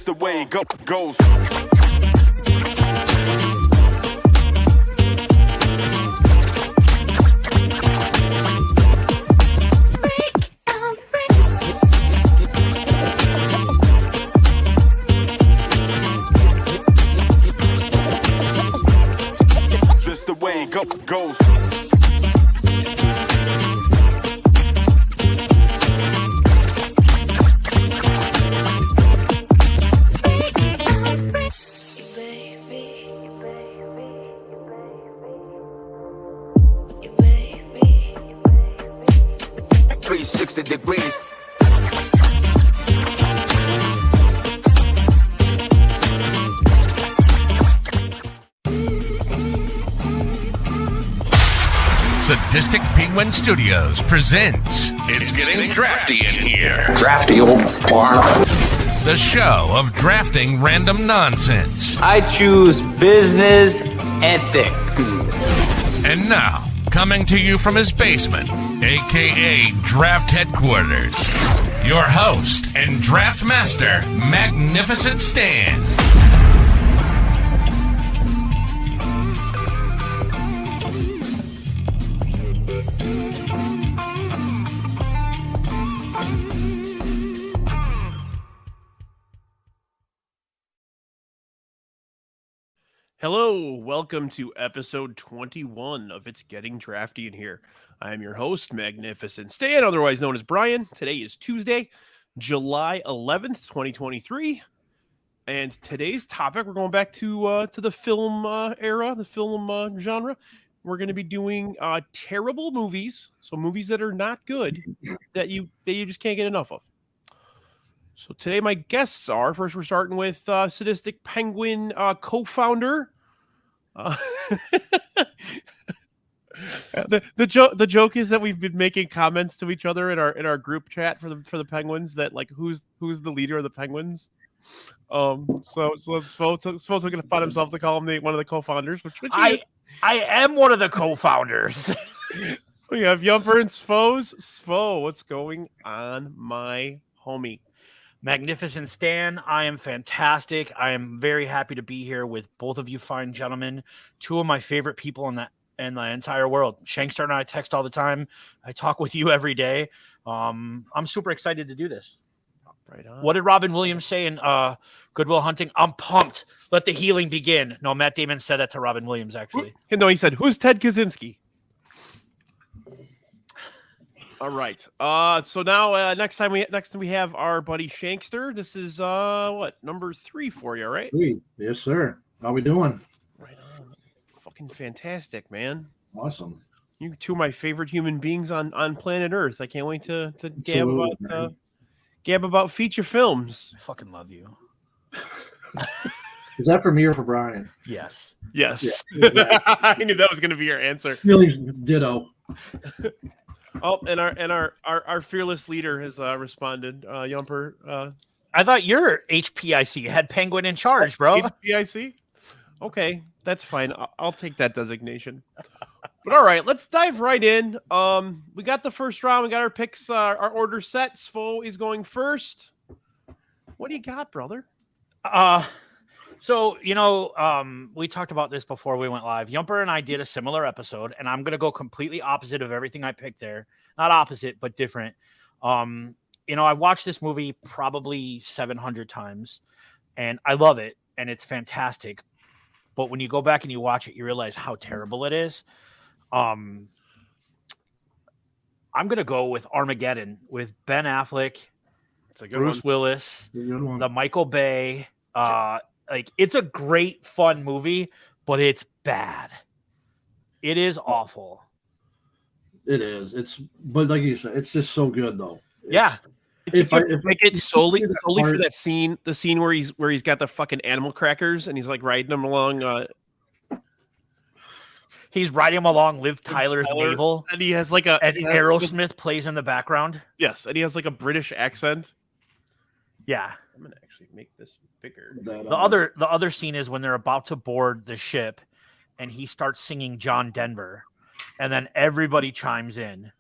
Just the way it goes. Just the way it goes. Degrees. Sadistic Penguin Studios presents It's Getting Drafty in Here. Drafty old barn. The show of drafting random nonsense. I choose business ethics. And now, coming to you from his basement, a.k.a. Draft Headquarters, your host and draft master, Magnificent Stan. Hello, welcome to episode 21 of It's Getting Drafty in Here. I am your host, Magnificent Stan, otherwise known as Brian. Today is Tuesday, July 11th, 2023. And today's topic, we're going back to the film era, the film genre. We're going to be doing terrible movies, so movies that are not good, that you just can't get enough of. So today my guests are, first we're starting with Sadistic Penguin co-founder. The joke is that we've been making comments to each other in our group chat for the Penguins that like who's the leader of the Penguins. So Svo's gonna find himself to call him one of the co-founders, which I am one of the co-founders. We have Yumper and Svo. What's going on, my homie? Magnificent Stan, I am fantastic. I am very happy to be here with both of you fine gentlemen, two of my favorite people in the entire world. Shankster and I text all the time. I talk with you every day. I'm super excited to do this. Right on. What did Robin Williams say in Good Will Hunting? I'm pumped. Let the healing begin. No, Matt Damon said that to Robin Williams, actually. No, he said, "Who's Ted Kaczynski?" All right. So now next we have our buddy Shankster. This is number 3 for you, right? 3. Yes, sir. How we doing? Right on. Fucking fantastic, man. Awesome. You two are my favorite human beings on planet Earth. I can't wait to gab about feature films. I fucking love you. Is that for me or for Brian? Yes. Yes. Yeah. I knew that was going to be your answer. Really ditto. Oh, and our fearless leader has responded. Yumper. I thought your HPIC had Penguin in charge, bro. HPIC? Okay, that's fine. I'll take that designation. But all right, let's dive right in. We got the first round. We got our picks, our order set. Svo is going first. What do you got, brother? So, we talked about this before we went live. Yumper and I did a similar episode, and I'm going to go completely opposite of everything I picked there. Not opposite, but different. I've watched this movie probably 700 times, and I love it, and it's fantastic. But when you go back and you watch it, you realize how terrible it is. I'm going to go with Armageddon with Ben Affleck, Bruce Willis, the Michael Bay. It's a great, fun movie, but it's bad. It is awful. It is. But like you said, it's just so good though. Yeah. If it's solely for that scene, the scene where he's got the fucking animal crackers and he's like riding them along. He's riding him along Liv Tyler's navel, and he has like Aerosmith plays in the background. Yes, and he has like a British accent. Yeah, I'm gonna actually make this bigger. The other scene is when they're about to board the ship, and he starts singing John Denver, and then everybody chimes in,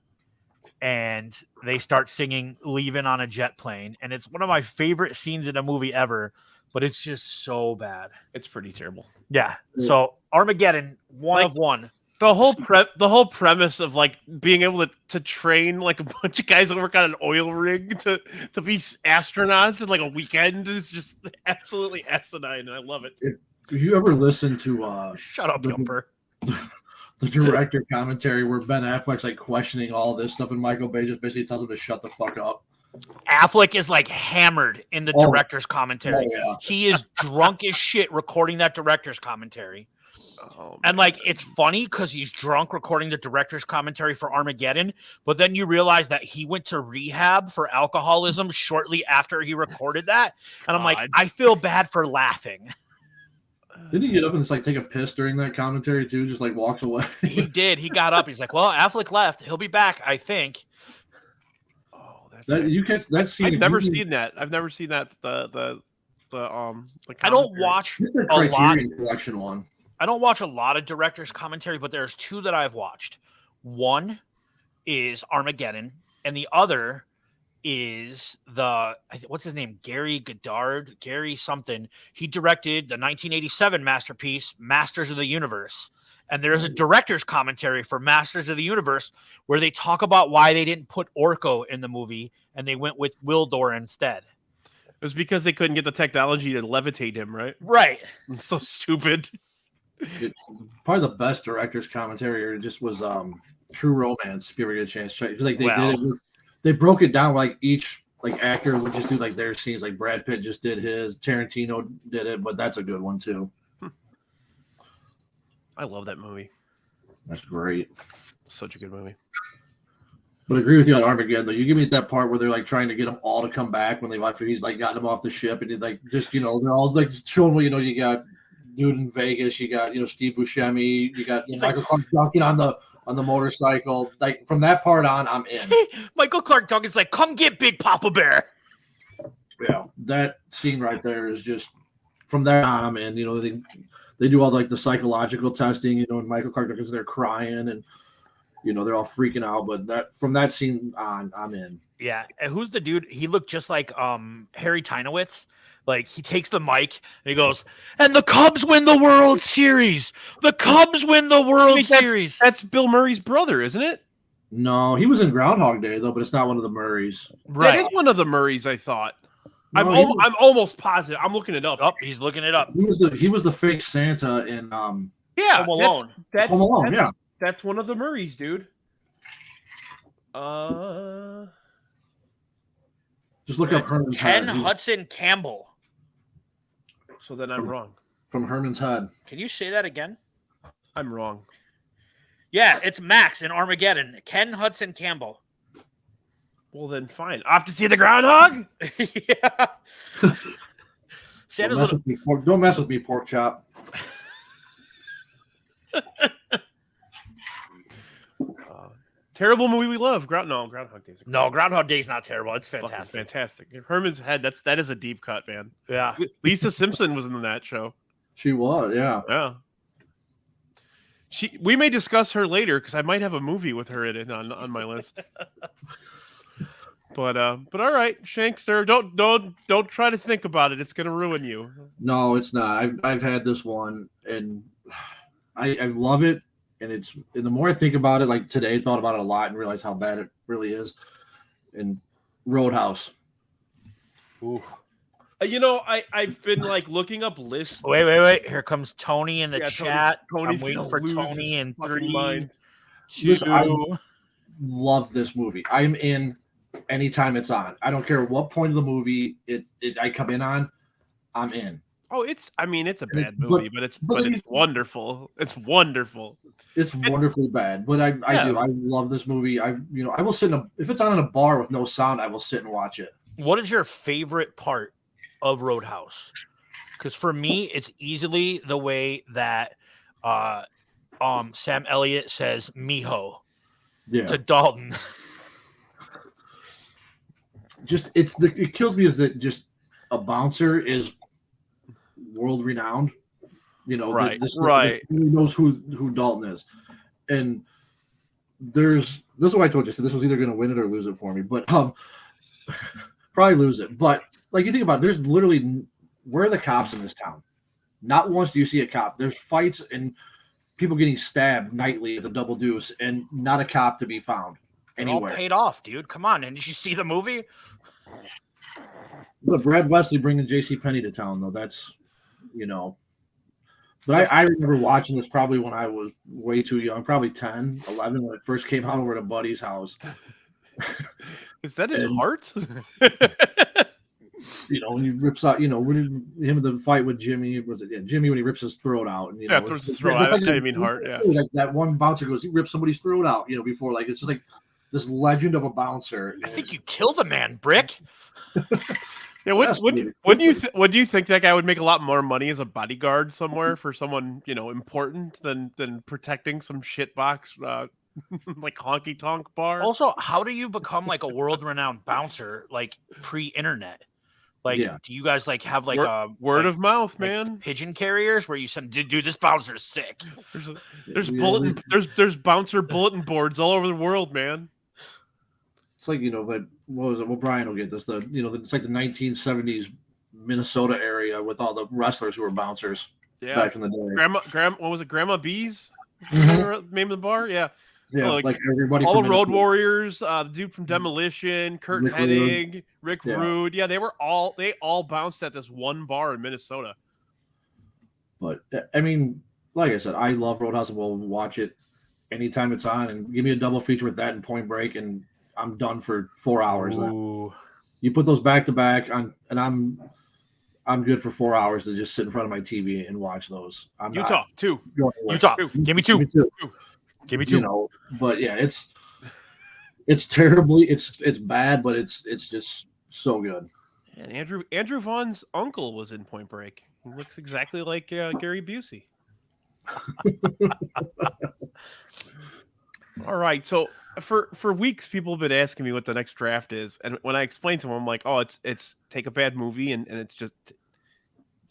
and they start singing "Leaving on a Jet Plane," and it's one of my favorite scenes in a movie ever. But it's just so bad. It's pretty terrible. Yeah. So Armageddon, one Like, of one. The whole premise of like being able to train like a bunch of guys that work on an oil rig to be astronauts in like a weekend is just absolutely asinine, and I love it. If you ever listen to Shut up, Yumper. the director commentary where Ben Affleck's like questioning all this stuff, and Michael Bay just basically tells him to shut the fuck up. Affleck is like hammered in the director's commentary. Oh, yeah. He is drunk as shit recording that director's commentary. Oh, And like it's funny because he's drunk recording the director's commentary for Armageddon, but then you realize that he went to rehab for alcoholism shortly after he recorded that. And I'm like, I feel bad for laughing. Didn't he get up and just like take a piss during that commentary too? Just like walks away. He did. He got up. He's like, well, Affleck left. He'll be back, I think. You catch that scene. I've never seen that. I've never seen that. The I don't watch a lot. Collection one. I don't watch a lot of director's commentary, but there's two that I've watched. One is Armageddon, and the other is what's his name? Gary Goddard, Gary something. He directed the 1987 masterpiece, Masters of the Universe. And there's a director's commentary for Masters of the Universe where they talk about why they didn't put Orko in the movie and they went with Wildor instead. It was because they couldn't get the technology to levitate him, right? Right. I'm so stupid. Probably the best director's commentary just was True Romance. If you ever get a chance, to check. Like they broke it down like each like actor would just do like their scenes. Like Brad Pitt just did his, Tarantino did it, but that's a good one too. I love that movie. That's great. Such a good movie. But I agree with you on Armageddon though. You give me that part where they're like trying to get them all to come back when they after he's like gotten them off the ship and he like just they're all like showing what you got dude in Vegas, you got Steve Buscemi, you got Michael Clark Duncan on the motorcycle. Like from that part on, I'm in. Michael Clark Duncan's like, come get Big Papa Bear. Yeah, that scene right there is just from there on, I'm in. They do all like the psychological testing, and Michael Clark Duncan's there crying and they're all freaking out. But that from that scene on, I'm in. Yeah. And who's the dude? He looked just like Harry Tynowitz. Like he takes the mic and he goes, and the Cubs win the World Series. The Cubs win the World Series. That's Bill Murray's brother, isn't it? No, he was in Groundhog Day though, but it's not one of the Murrays. Right. That is one of the Murrays, I thought. No, I'm almost positive. I'm looking it up. Oh, he's looking it up. He was the fake Santa in Yeah, Home Alone. That's Home Alone, yeah. That's one of the Murrays, dude. Just look up Herman's Ken Head. Hudson Campbell. So then I'm wrong. From Herman's Head. Can you say that again? I'm wrong. Yeah, it's Max in Armageddon. Ken Hudson Campbell. Well, then fine. Off to see the groundhog? Yeah. Santa's Don't mess with me, pork chop. Terrible movie we love. Groundhog Days. No, Groundhog Day's not terrible. It's Fucking fantastic. fantastic. Herman's Head. That is a deep cut, man. Yeah. Lisa Simpson was in that show. She was, yeah. Yeah. We may discuss her later because I might have a movie with her in it on my list. But all right, Shankster, don't try to think about it. It's gonna ruin you. No, it's not. I've had this one and I love it. And the more I think about it, like today, thought about it a lot and realized how bad it really is. And Roadhouse. Ooh. I've been like looking up lists. Wait. Here comes Tony in the chat. Tony's I'm waiting gonna for lose Tony his in fucking 3, mind. 2. Listen, I love this movie. I'm in anytime it's on. I don't care what point of the movie I come in on. I'm in. Oh, it's a bad movie, but it's wonderful. It's wonderful. It's wonderfully bad, but I do. I love this movie. I will sit if it's on in a bar with no sound, I will sit and watch it. What is your favorite part of Roadhouse? Because for me, it's easily the way that Sam Elliott says "mijo" to Dalton. It kills me is that just a bouncer is world renowned. Right. He knows who Dalton is, and this is what I told you. So this was either going to win it or lose it for me, but probably lose it. But like you think about it, there's literally where are the cops in this town? Not once do you see a cop. There's fights and people getting stabbed nightly at the Double Deuce, and not a cop to be found anywhere. All paid off, dude. Come on, and did you see the movie? But Brad Wesley bringing J.C. Penney to town, though, that's But I remember watching this probably when I was way too young, probably 10, 11, when it first came out over at a buddy's house. Is that his heart? When he rips out, when him in the fight with Jimmy, was it Jimmy when he rips his throat out? And, Yeah, throws his throat out. I mean heart, yeah. Like that one bouncer goes, he rips somebody's throat out, before. Like, it's just like this legend of a bouncer. I think you killed the man, Brick. Yeah, would you think that guy would make a lot more money as a bodyguard somewhere for someone important than protecting some shitbox like honky tonk bar? Also, how do you become like a world renowned bouncer like pre-internet? Like, do you guys like have like word of mouth, like man? Pigeon carriers where you send, dude, this bouncer's sick. There's bouncer bulletin boards all over the world, man. It's like, but what was it? Well, Brian will get this. It's like the 1970s Minnesota area with all the wrestlers who were bouncers back in the day. What was it? Grandma B's? Mm-hmm. Name of the bar? Yeah. Yeah, like everybody. All the Road Warriors, the dude from Demolition, Kurt Hennig, Rick Rude. Yeah, they all bounced at this one bar in Minnesota. But I mean, like I said, I love Roadhouse and we'll watch it anytime it's on. And give me a double feature with that and Point Break, and I'm done for 4 hours. Then. You put those back to back on, and I'm good for 4 hours to just sit in front of my TV and watch those. Utah, two. Utah, give me two. Give me two. But yeah, it's terribly, it's bad, but it's just so good. And Andrew Vaughn's uncle was in Point Break. He looks exactly like Gary Busey. All right, so for weeks, people have been asking me what the next draft is, and when I explain to them, I'm like, "Oh, it's take a bad movie and it's just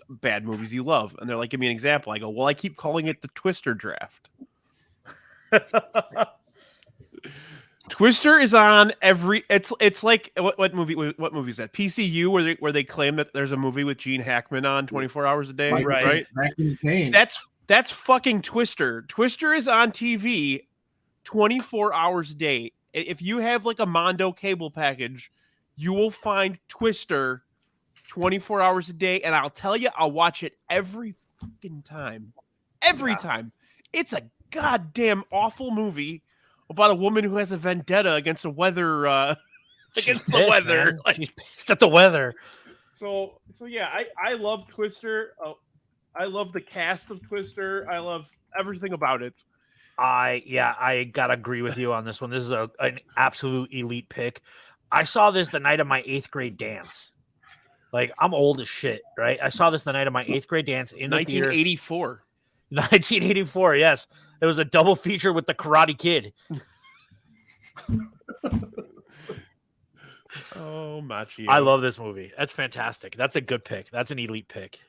bad movies you love," and they're like, "Give me an example." I go, "Well, I keep calling it the Twister draft." Twister is on every. It's like what movie is that? PCU where they claim that there's a movie with Gene Hackman on 24 hours a day, right? That's fucking Twister. Twister is on TV 24 hours a day. If you have like a Mondo cable package, you will find Twister 24 hours a day, and I'll tell you, I'll watch it every fucking time. Every time. It's a goddamn awful movie about a woman who has a vendetta against the weather. Against the weather, like, she's pissed at the weather. So yeah, I love Twister. I love the cast of Twister. I love everything about it. I gotta agree with you on this one. This is an absolute elite pick. I saw this the night of my 8th grade dance. Like, I'm old as shit, right? I saw this the night of my 8th grade dance in 1984. 1984, yes. It was a double feature with the Karate Kid. Oh, Machi. I love this movie. That's fantastic. That's a good pick. That's an elite pick.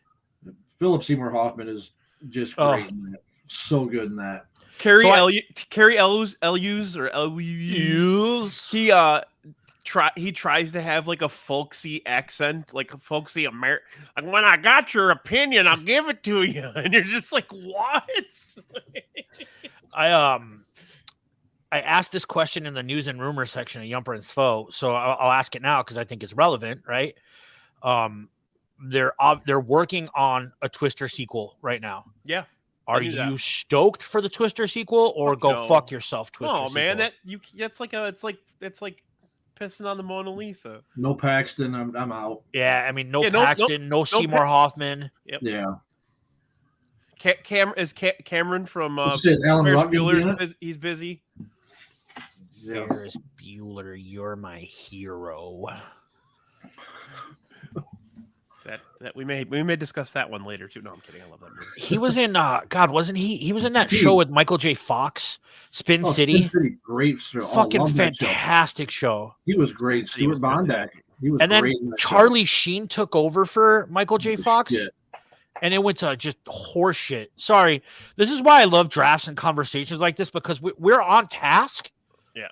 Philip Seymour Hoffman is just great in that. So good in that. Carrie Elwes, he tries to have like a folksy accent, like a folksy American. Like, when I got your opinion, I'll give it to you, and you're just like, what? I asked this question in the news and rumor section of Yumper and Svo, so I'll ask it now because I think it's relevant, right? They're working on a Twister sequel right now. Yeah. Are you stoked for the Twister sequel, or fuck yourself, Twister? Oh man, sequel? it's like pissing on the Mona Lisa. No Paxton, I'm out. Yeah, I mean, Paxton, no Seymour Hoffman. Yep. Yeah. Cameron from Alan Ferris Rutten, Bueller. He's busy. Yeah. Ferris Bueller, you're my hero. That we may discuss that one later too. No, I'm kidding. I love that movie. He was in wasn't he? He was in that show with Michael J. Fox, Spin City. Great show. Fucking fantastic show. He was great. Stuart Bondak. He was and then great Charlie Sheen took over for Michael J. Fox. Shit. And it went to just horseshit. Sorry. This is why I love drafts and conversations like this, because we're on task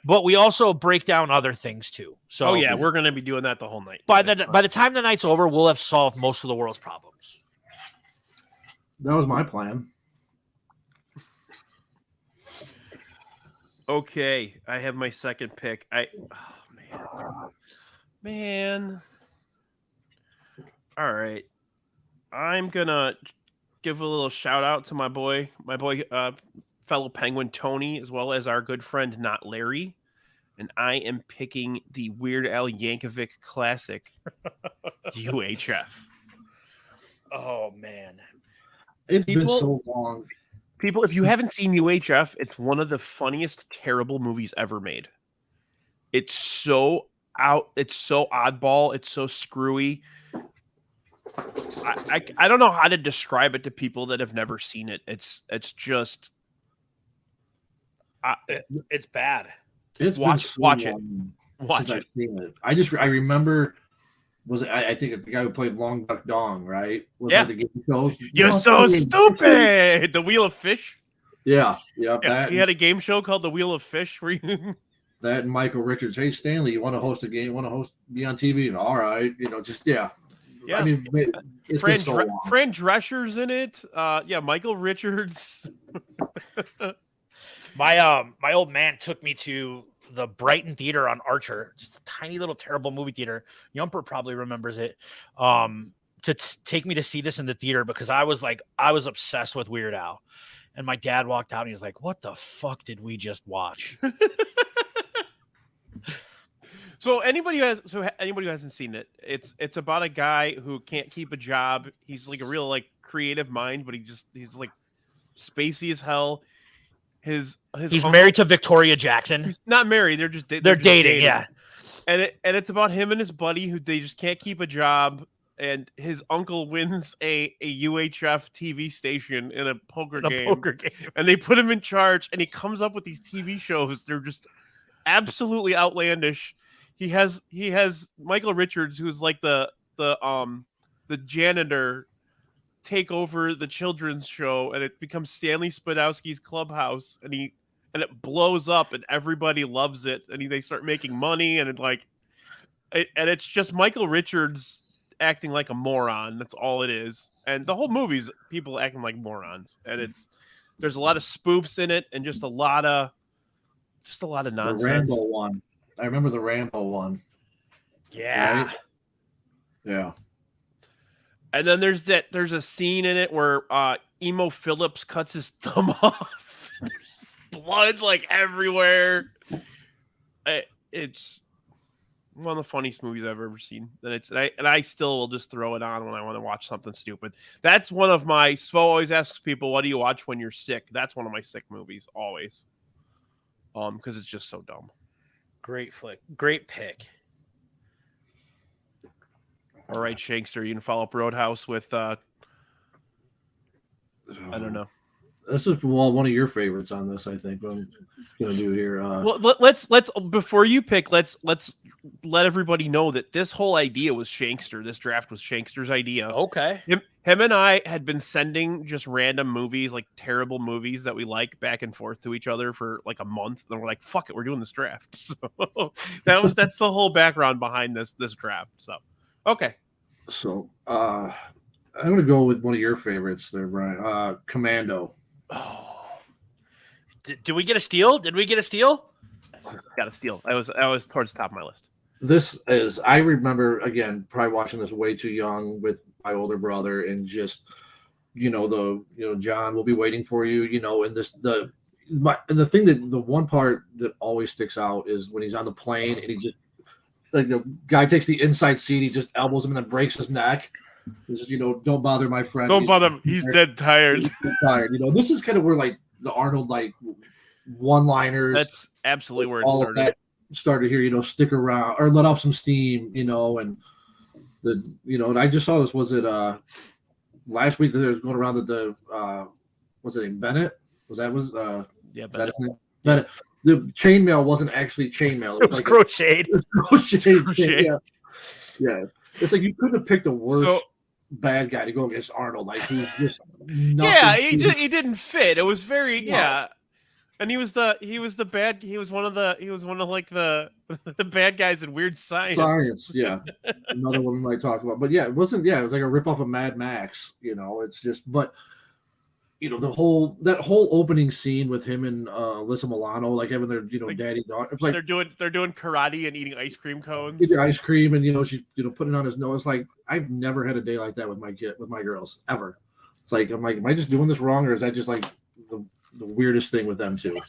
But we also break down other things too. So Oh yeah, we're gonna be doing that the whole night. by the time the night's over, we'll have solved most of the world's problems. That was my plan. Okay, I have my second pick. Man. All right. I'm gonna give a little shout out to my boy, fellow Penguin Tony, as well as our good friend Not Larry. And I am picking the Weird Al Yankovic classic, UHF. Oh man. It's been People- so long. People, if you haven't seen UHF, it's one of the funniest, terrible movies ever made. It's so oddball, it's so screwy. I don't know how to describe it to people that have never seen it. It's just It's bad. It's watch it. Since I've seen it. I remember. Was it? I think the guy who played Long Duck Dong, right? Was Yeah. it the game show? You're so stupid. The Wheel of Fish. Yeah. Yeah, he had a game show called The Wheel of Fish. Where you... That and Michael Richards. Hey Stanley, you want to host a game? Want to be on TV? All right, Yeah. I mean, it's Fran, been so long. Fran Drescher's in it. Yeah, Michael Richards. My old man took me to the Brighton Theater on Archer, just a tiny little terrible movie theater. Yumper probably remembers it. To take me to see this in the theater because I was obsessed with Weird Al. And my dad walked out and he's like, "What the fuck did we just watch?" So anybody who hasn't seen it, it's about a guy who can't keep a job. He's like a real like creative mind, but he's like spacey as hell. He's married to Victoria Jackson. He's not married. They're just dating. Yeah. And it's about him and his buddy who they just can't keep a job. And his uncle wins a UHF TV station in a poker game. And they put him in charge. And he comes up with these TV shows. They're just absolutely outlandish. He has Michael Richards, who's like the janitor, take over the children's show, and it becomes Stanley Spadowski's Clubhouse, and it blows up, and everybody loves it, and they start making money, and it's just Michael Richards acting like a moron. That's all it is, and the whole movie's people acting like morons, and there's a lot of spoofs in it, and just a lot of nonsense. The Rambo one. I remember the Rambo one. Yeah. Right? Yeah. And then there's a scene in it where Emo Phillips cuts his thumb off. There's blood like everywhere. It's one of the funniest movies I've ever seen. And I still will just throw it on when I want to watch something stupid. That's one of my Svo always asks people, what do you watch when you're sick? That's one of my sick movies always. Because it's just so dumb. Great flick. Great pick. All right, Shankster, you can follow up Roadhouse with I don't know. This is one of your favorites on this, I think. What I'm gonna do here. Well, let's before you pick, let's let everybody know that this whole idea was Shankster. This draft was Shankster's idea. Okay. Him and I had been sending just random movies, like terrible movies that we like, back and forth to each other for like a month. And we're like, "Fuck it, we're doing this draft." So that's the whole background behind this draft. So, okay. So I'm gonna go with one of your favorites there, Brian. Commando. Oh. Did we get a steal? Did we get a steal? Got a steal. I was towards the top of my list. This is, I remember, again, probably watching this way too young with my older brother, and just, John will be waiting for you, and the thing that the one part that always sticks out is when he's on the plane and he just, like, the guy takes the inside seat, he just elbows him and then breaks his neck. It's just, don't bother my friend. Don't bother him. He's dead tired. He's dead tired. This is kind of where, like, the Arnold, like, one-liners. That's absolutely where it all started. Of that started here, stick around or let off some steam, and and I just saw this. Was it last week that they was going around that the was it Bennett? Yeah, Bennett. Bennett. The chainmail wasn't actually chainmail. It was like crocheted. It was crocheted. Crochet. Yeah. It's like you couldn't have picked a worse bad guy to go against Arnold. Like he's just he didn't fit. It was very And he was one of like the the bad guys in Weird Science. Science, yeah. Another one we might talk about. But yeah, it was like a ripoff of Mad Max, it's just the whole opening scene with him and Alyssa Milano, like having their daddy daughter. It's like they're doing karate and eating ice cream cones. Eating ice cream and she's putting it on his nose. Like I've never had a day like that with my girls ever. It's like I'm like, am I just doing this wrong, or is that just like the weirdest thing with them too?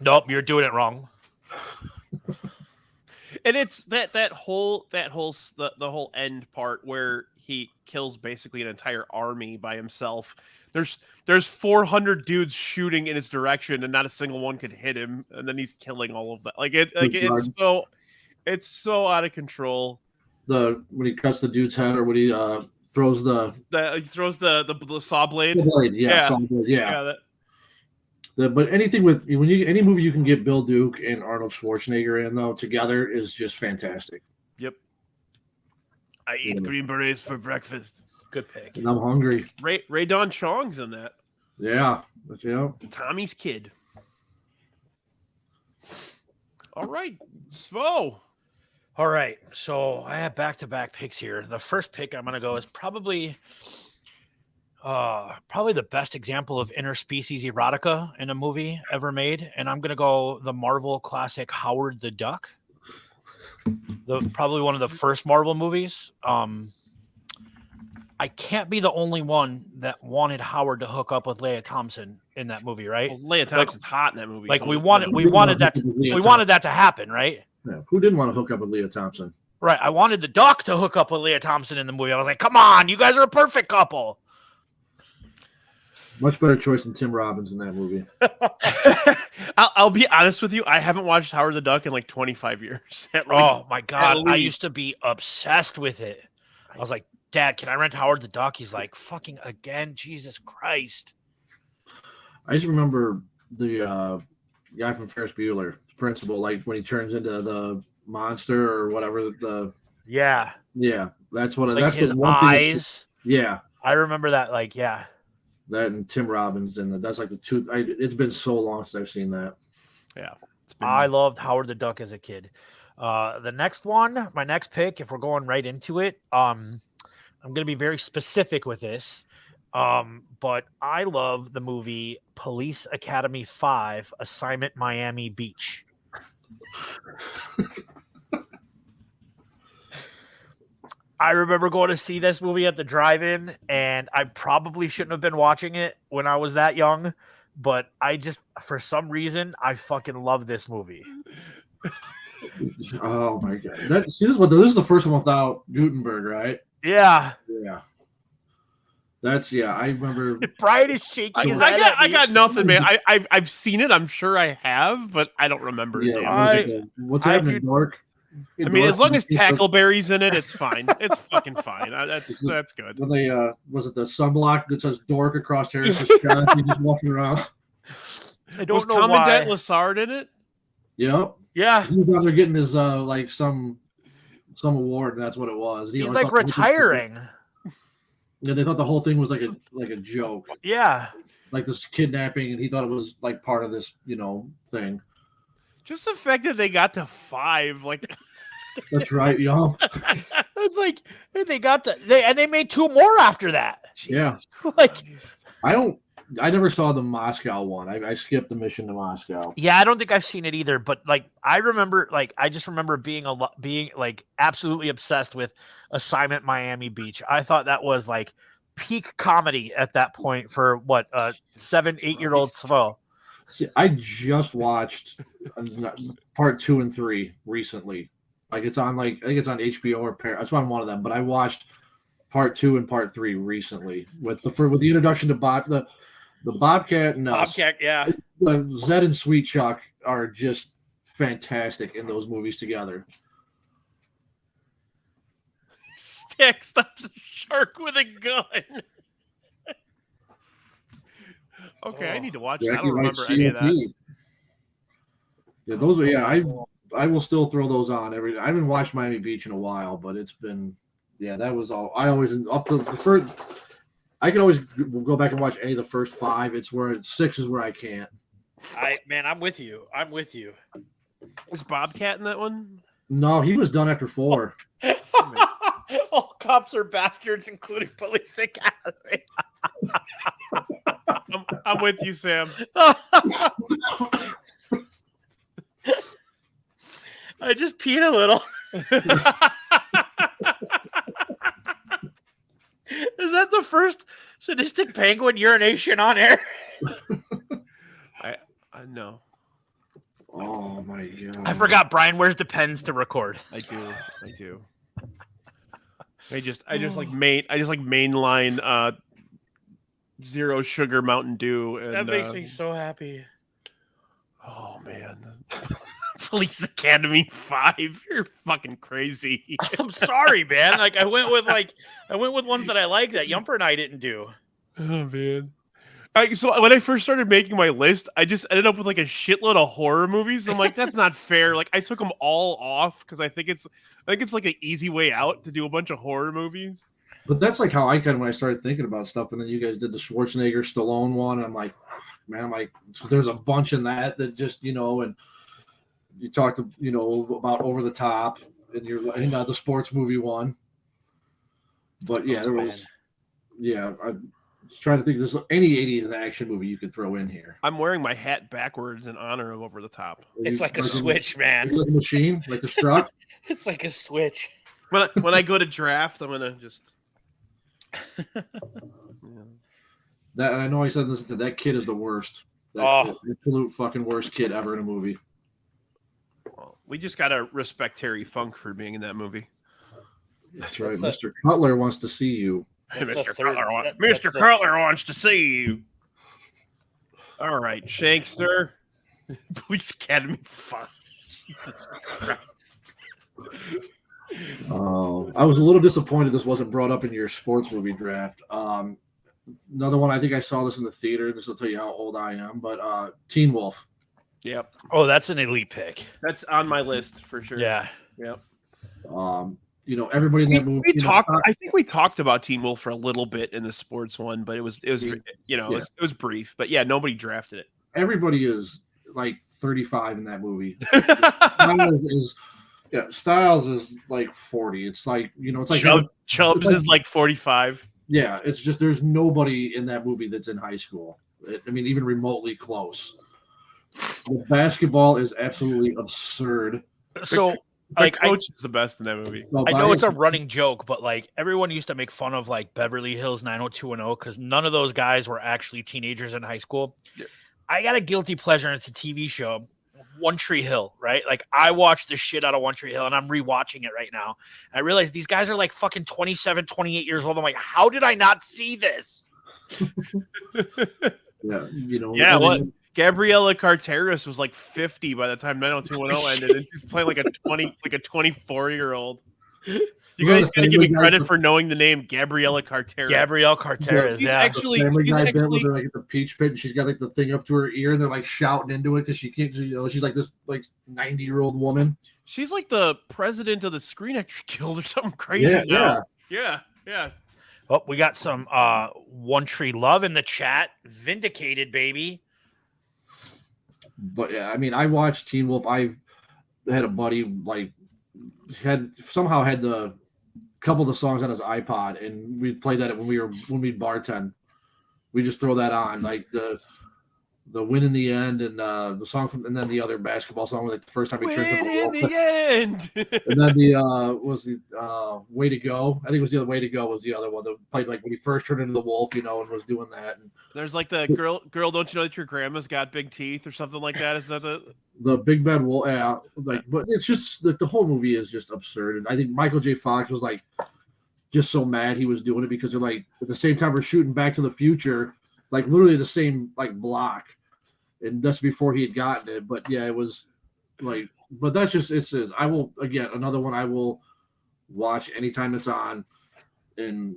Nope, you're doing it wrong. And it's the whole end part where he kills basically an entire army by himself. There's 400 dudes shooting in his direction, and not a single one could hit him. And then he's killing all of that. It's so out of control. When he cuts the dude's head, or when he throws the saw blade. Saw blade, yeah. But anything any movie you can get Bill Duke and Arnold Schwarzenegger in though together is just fantastic. Yep. I eat green berets for breakfast. Good pick. And I'm hungry. Ray Don Chong's in that. Yeah. Tommy's kid. All right, Svo. All right, so I have back-to-back picks here. The first pick I'm going to go is probably the best example of interspecies erotica in a movie ever made, and I'm going to go the Marvel classic Howard the Duck. Probably one of the first Marvel movies. I can't be the only one that wanted Howard to hook up with Leah Thompson in that movie, right? Well, Leah Thompson's hot in that movie. Like we wanted that to happen, right? Yeah. Who didn't want to hook up with Leah Thompson? Right. I wanted the Duck to hook up with Leah Thompson in the movie. I was like, come on, you guys are a perfect couple. Much better choice than Tim Robbins in that movie. I'll be honest with you. I haven't watched Howard the Duck in like 25 years. Oh my God. I used to be obsessed with it. I was like, Dad, can I rent Howard the Duck? He's like, fucking again, Jesus Christ. I just remember the guy from Ferris Bueller, the principal, like when he turns into the monster or whatever. Yeah, that's what. Like that's his one eyes. Yeah, I remember that. Like, yeah, that and Tim Robbins, and that's like the two. It's been so long since I've seen that. Yeah, I loved Howard the Duck as a kid. The next one, my next pick, if we're going right into it, I'm going to be very specific with this, but I love the movie Police Academy 5, Assignment Miami Beach. I remember going to see this movie at the drive-in, and I probably shouldn't have been watching it when I was that young, but I just, for some reason, I fucking love this movie. Oh my God. This is the first one without Gutenberg, right? Yeah. I remember. Brian is shaking his head. I got nothing, man. I've seen it. I'm sure I have, but I don't remember. Yeah, what's happening, Dork? I mean, as long as Tackleberry's in it, it's fine. It's fucking fine. That's good. When they was it the sunblock that says Dork across Harris's chest? He's just walking around. I don't know Commandant why. Lassard in it? Yep. Yeah. He was out there getting his like some award, and that's what it was. He's like retiring. Yeah, they thought the whole thing was like a joke. Yeah. Like this kidnapping, and he thought it was like part of this, thing. Just the fact that they got to 5, like that's right, y'all. It's like they made 2 more after that. Yeah. Like I never saw the Moscow one. I skipped the mission to Moscow. Yeah, I don't think I've seen it either. But like, I just remember being like absolutely obsessed with Assignment Miami Beach. I thought that was like peak comedy at that point for what 7-8-year-old Svo. See, I just watched part 2 and 3 recently. Like it's on I think it's on HBO or Paramount. That's on one of them. But I watched part 2 and part 3 recently with the introduction to the Bobcat and Bobcat, yeah. Zed and Sweet Chuck are just fantastic in those movies together. Stick stops a shark with a gun. Okay, I need to watch that. I don't remember any of that. Yeah, those are. Yeah, I will still throw those on every. I haven't watched Miami Beach in a while, but it's been. Yeah, that was all. I always up to the first. I can always go back and watch any of the first 5. It's where 6 is where I can't. I'm with you. I'm with you. Is Bobcat in that one? No, he was done after 4. All cops are bastards, including police academy. I'm with you, Sam. I just peed a little. Is that the first sadistic penguin urination on air? I know. Oh my god! I forgot Brian wears Depends to record. I do. I just like mainline zero sugar Mountain Dew, and That makes me so happy. Oh man. Police Academy 5. You're fucking crazy. I'm sorry, man. Like I went with ones that I like that Yumper and I didn't do. Oh man. So when I first started making my list, I just ended up with like a shitload of horror movies. I'm like, that's not fair. Like I took them all off because I think it's like an easy way out to do a bunch of horror movies. But that's like how I kind of when I started thinking about stuff, and then you guys did the Schwarzenegger Stallone one. And I'm like, man, there's a bunch in that just and you talked about Over the Top, and you're the sports movie one. But yeah, there was I'm just trying to think. There's any 80s action movie you could throw in here. I'm wearing my hat backwards in honor of Over the Top. It's like a switch, man. Like a machine, like the Struck. It's like a switch. When I go to draft, I'm gonna just. That I know I said this. That kid is the worst. That absolute fucking worst kid ever in a movie. Well, we just gotta respect Terry Funk for being in that movie. That's right. Mr. Cutler wants to see you. Mr. Cutler wants to see you. All right, Shankster. Police Academy 5. Jesus Christ. I was a little disappointed this wasn't brought up in your sports movie draft. Another one, I think I saw this in the theater. This will tell you how old I am, but Teen Wolf. Yep. Oh, that's an elite pick. That's on my list for sure. Yeah. Yep. Everybody in that movie. I think we talked about Teen Wolf for a little bit in the sports one, but it was it was brief. But yeah, nobody drafted it. Everybody is like 35 in that movie. Styles is like 40. It's like it's like Chubbs is like 45. Yeah, it's just there's nobody in that movie that's in high school. Even remotely close. The basketball is absolutely absurd. So. Like coach is the best in that movie. I know it's a running joke, but like everyone used to make fun of like Beverly Hills 90210 because none of those guys were actually teenagers in high school. Yeah. I got a guilty pleasure, and it's a TV show, One Tree Hill, right? Like I watched the shit out of One Tree Hill, and I'm rewatching it right now. I realize these guys are like fucking 27, 28 years old. I'm like, how did I not see this? What? Gabriella Carteris was like 50 by the time 90210 ended, and she's playing like a 24-year-old. You guys got to give me credit for knowing the name Gabriella Carteris. Gabrielle Carteris, yeah. Actually, she's actually like at the peach pit, and she's got like the thing up to her ear, and they're like shouting into it because she can't. She's like this like 90-year-old woman. She's like the president of the Screen Actors Guild or something crazy. Yeah. Oh, we got some One Tree Love in the chat. Vindicated, baby. But yeah, I watched Teen Wolf. I had a buddy had the couple of the songs on his iPod, and we played that when we bartend. We just throw that on, like the Win in the End, and the song and then the other basketball song, like the first time he turns in the end. And then the Way to Go. I think it was the other Way to Go was the other one that played like when he first turned into the wolf, and was doing that. And there's like the girl, don't you know that your grandma's got big teeth or something like that? Is that the Big Bad Wolf? Yeah, but it's just the whole movie is just absurd. And I think Michael J. Fox was like just so mad he was doing it because they're like at the same time we're shooting Back to the Future, like literally the same like block. And that's before he had gotten it. But yeah, it was like, but that's just, it says, I will, again, another one I will watch anytime it's on and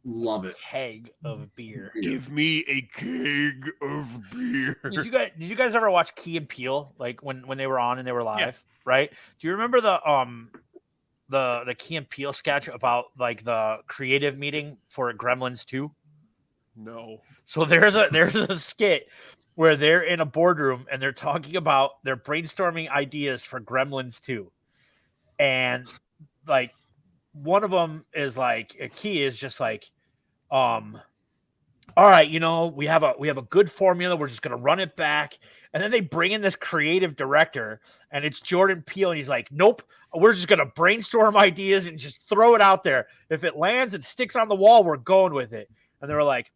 love it. Keg of beer. Give me a keg of beer. Did you guys ever watch Key and Peele? Like when they were on and they were live, right? Do you remember the Key and Peele sketch about like the creative meeting for Gremlins 2? No. So there's a skit where they're in a boardroom and they're brainstorming ideas for Gremlins 2. And like one of them is like a key is just like, all right, we have a good formula. We're just gonna run it back. And then they bring in this creative director, and it's Jordan Peele, and he's like, nope, we're just gonna brainstorm ideas and just throw it out there. If it lands and sticks on the wall, we're going with it. And they were like,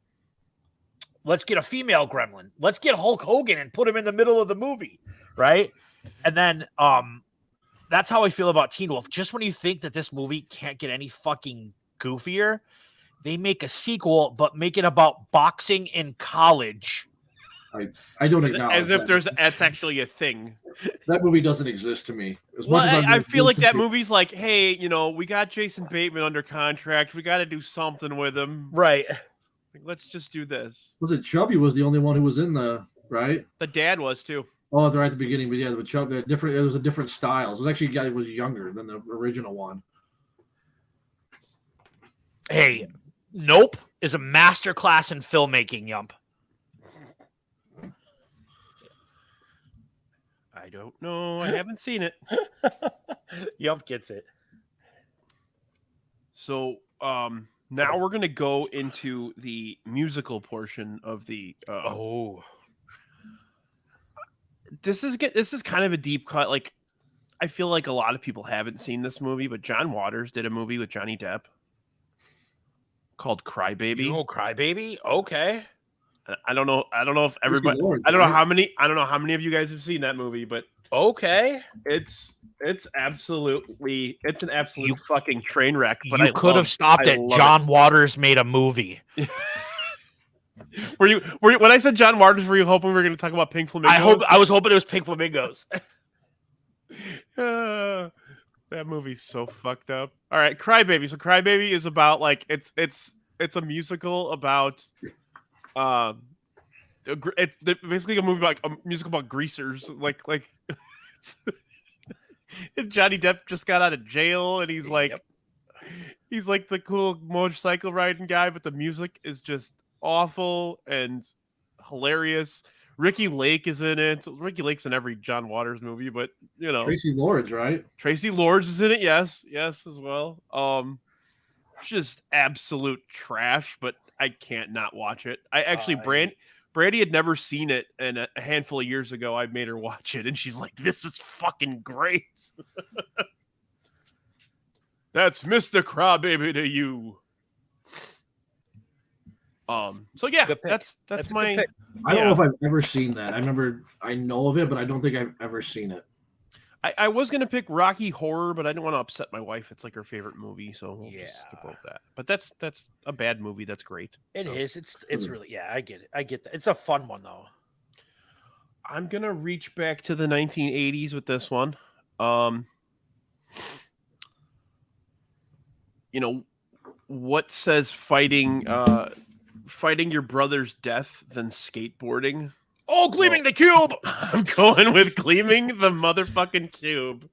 let's get a female gremlin. Let's get Hulk Hogan and put him in the middle of the movie, right? And then that's how I feel about Teen Wolf. Just when you think that this movie can't get any fucking goofier, they make a sequel, but make it about boxing in college. I don't acknowledge as if that's actually a thing. That movie doesn't exist to me. I feel like that movie's like, hey, we got Jason Bateman under contract. We got to do something with him, right? Like, let's just do this. Was it Chubby was the only one who was in the right? The dad was too. Oh, they're at the beginning, but yeah, the Chubby different. It was a different style. It was actually a guy who was younger than the original one. Hey, Nope is a masterclass in filmmaking, Yump. I don't know. I haven't seen it. Yump gets it. So, now we're gonna go into the musical portion of the. This is kind of a deep cut. Like, I feel like a lot of people haven't seen this movie, but John Waters did a movie with Johnny Depp called Cry Baby. Cry Baby? Okay. I don't know if everybody. I don't know how many of you guys have seen that movie, but okay. It's an absolute fucking train wreck. But you could have stopped it. John Waters made a movie. Were you when I said John Waters? Were you hoping we were going to talk about Pink Flamingos? I was hoping it was Pink Flamingos. That movie's so fucked up. All right, Cry Baby. So Cry Baby is about like it's a musical about it's basically a musical about greasers. Like Johnny Depp just got out of jail and he's like he's like the cool motorcycle riding guy, but the music is just awful and hilarious. Ricky Lake is in it. Ricky Lake's in every John Waters movie, but Tracy Lords, right? Tracy Lords is in it. Yes, as well. Just absolute trash, but I can't not watch it. I actually Brandy had never seen it, and a handful of years ago, I made her watch it, and she's like, "This is fucking great." That's Mr. Crybaby to you. So yeah, that's my pick. I don't know if I've ever seen that. I know of it, but I don't think I've ever seen it. I was gonna pick Rocky Horror, but I didn't want to upset my wife. It's like her favorite movie, so we'll just skip over that. But that's a bad movie. That's great. It is. It's really I get it. I get that. It's a fun one though. I'm gonna reach back to the 1980s with this one. What says fighting your brother's death than skateboarding? Oh, Gleaming the Cube! I'm going with Gleaming the motherfucking Cube.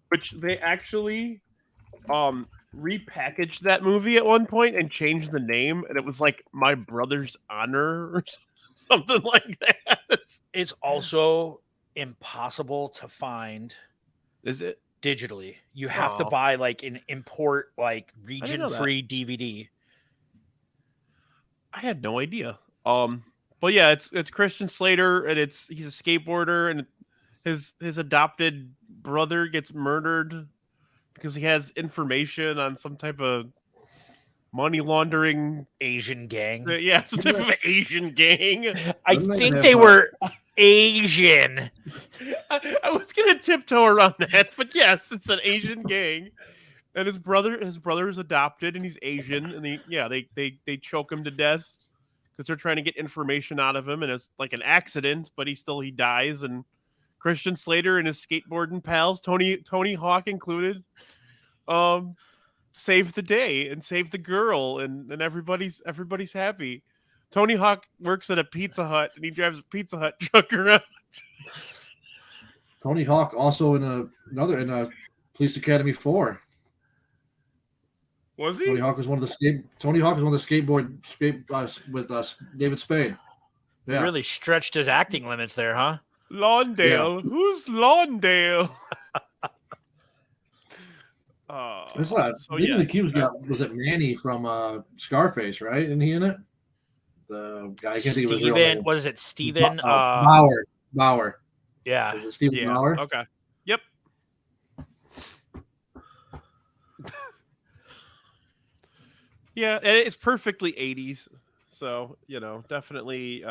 Which they actually repackaged that movie at one point and changed the name, and it was like My Brother's Honor or something like that. It's also impossible to find. Is it? Digitally. You have to buy like an import, like region-free DVD. I had no idea. But yeah, it's Christian Slater, and he's a skateboarder, and his adopted brother gets murdered because he has information on some type of money laundering Asian gang. Yeah, some type of Asian gang. I think they were Asian. I was gonna tiptoe around that, but yes, it's an Asian gang. And his brother is adopted, and he's Asian, and they choke him to death because they're trying to get information out of him, and it's like an accident, but he dies. And Christian Slater and his skateboarding pals, Tony Hawk included, save the day and save the girl, and everybody's happy. Tony Hawk works at a Pizza Hut, and he drives a Pizza Hut truck around. Tony Hawk also in Police Academy 4. Was he? Tony Hawk was one of the skateboard with David Spade. He really stretched his acting limits there, huh? Lawndale. Yeah. Who's Lawndale? Was it Manny from Scarface, right? Isn't he in it? The guy I can't think of his real name. Was it Steven? Bauer. Yeah. Is it Steven Bauer? Okay. Yep. Yeah, and it's perfectly 80s. So, definitely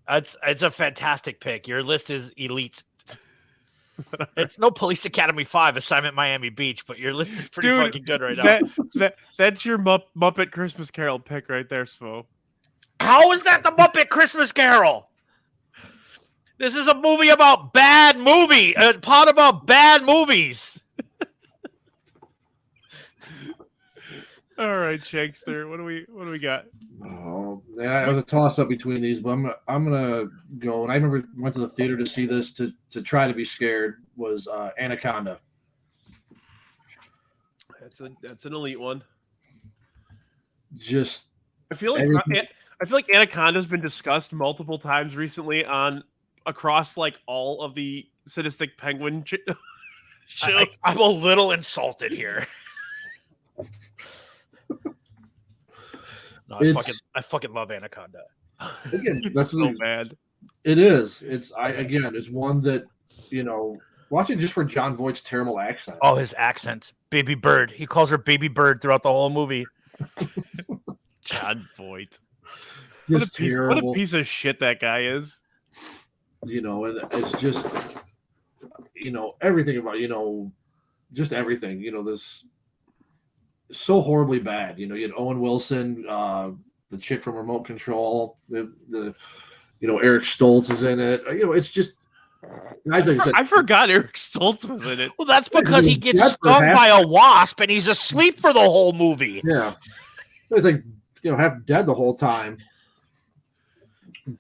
it's a fantastic pick. Your list is elite. It's no Police Academy 5 Assignment Miami Beach, but your list is pretty fucking good right now. That's your Muppet Christmas Carol pick right there, Svo. How is that the Muppet Christmas Carol? This is a movie about a pod about bad movies. All right, Shankster, what do we got? Oh, yeah, it was a toss up between these, but I'm gonna go. And I remember went to the theater to see this to try to be scared. Was Anaconda. That's an elite one. I feel like Anaconda's been discussed multiple times recently across like all of the Sadistic Penguin shows. I'm a little insulted here. No, I fucking love Anaconda. Again, that's so bad. It is. It's one that, watch it just for John Voight's terrible accent. Oh, his accent. Baby Bird. He calls her Baby Bird throughout the whole movie. John Voight. What a piece of shit that guy is. And it's just, everything about, just everything, this so horribly bad. You had Owen Wilson, the chick from Remote Control, the Eric Stoltz is in it. It's just. I forgot Eric Stoltz was in it. Well, that's because he gets stung by a wasp and he's asleep for the whole movie. Yeah, it's like half dead the whole time.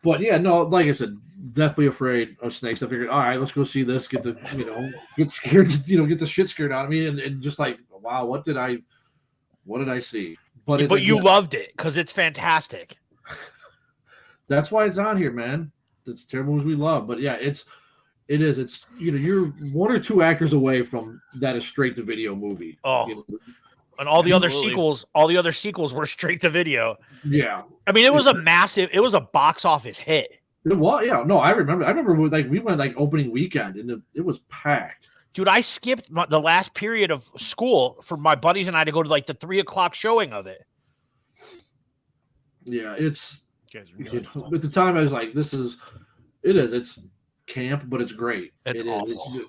But yeah, no, like I said, definitely afraid of snakes. I figured, all right, let's go see this. Get get scared. Get the shit scared out of me, and just like, wow, what did I see? But you loved it because it's fantastic. That's why it's on here, man. It's terrible movies we love, but yeah, it is. It's you're one or two actors away from that is straight to video movie. Oh, and all the other sequels were straight to video. Yeah, I mean, it was a box office hit. It was, yeah. No, I remember we went opening weekend and it was packed. Dude, I skipped the last period of school for my buddies and I to go to the 3:00 showing of it. Yeah, it's. At the time, I was like, it's camp, but it's great. It's awful.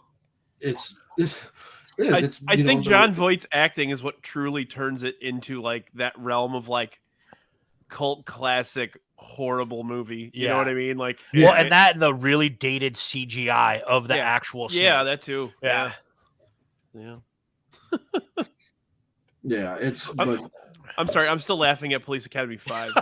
I think John Voight's acting is what truly turns it into that realm of cult classic horrible movie. You know what I mean? And the really dated CGI of the actual snake. Yeah, that too. Yeah. Yeah, I'm sorry, I'm still laughing at Police Academy 5.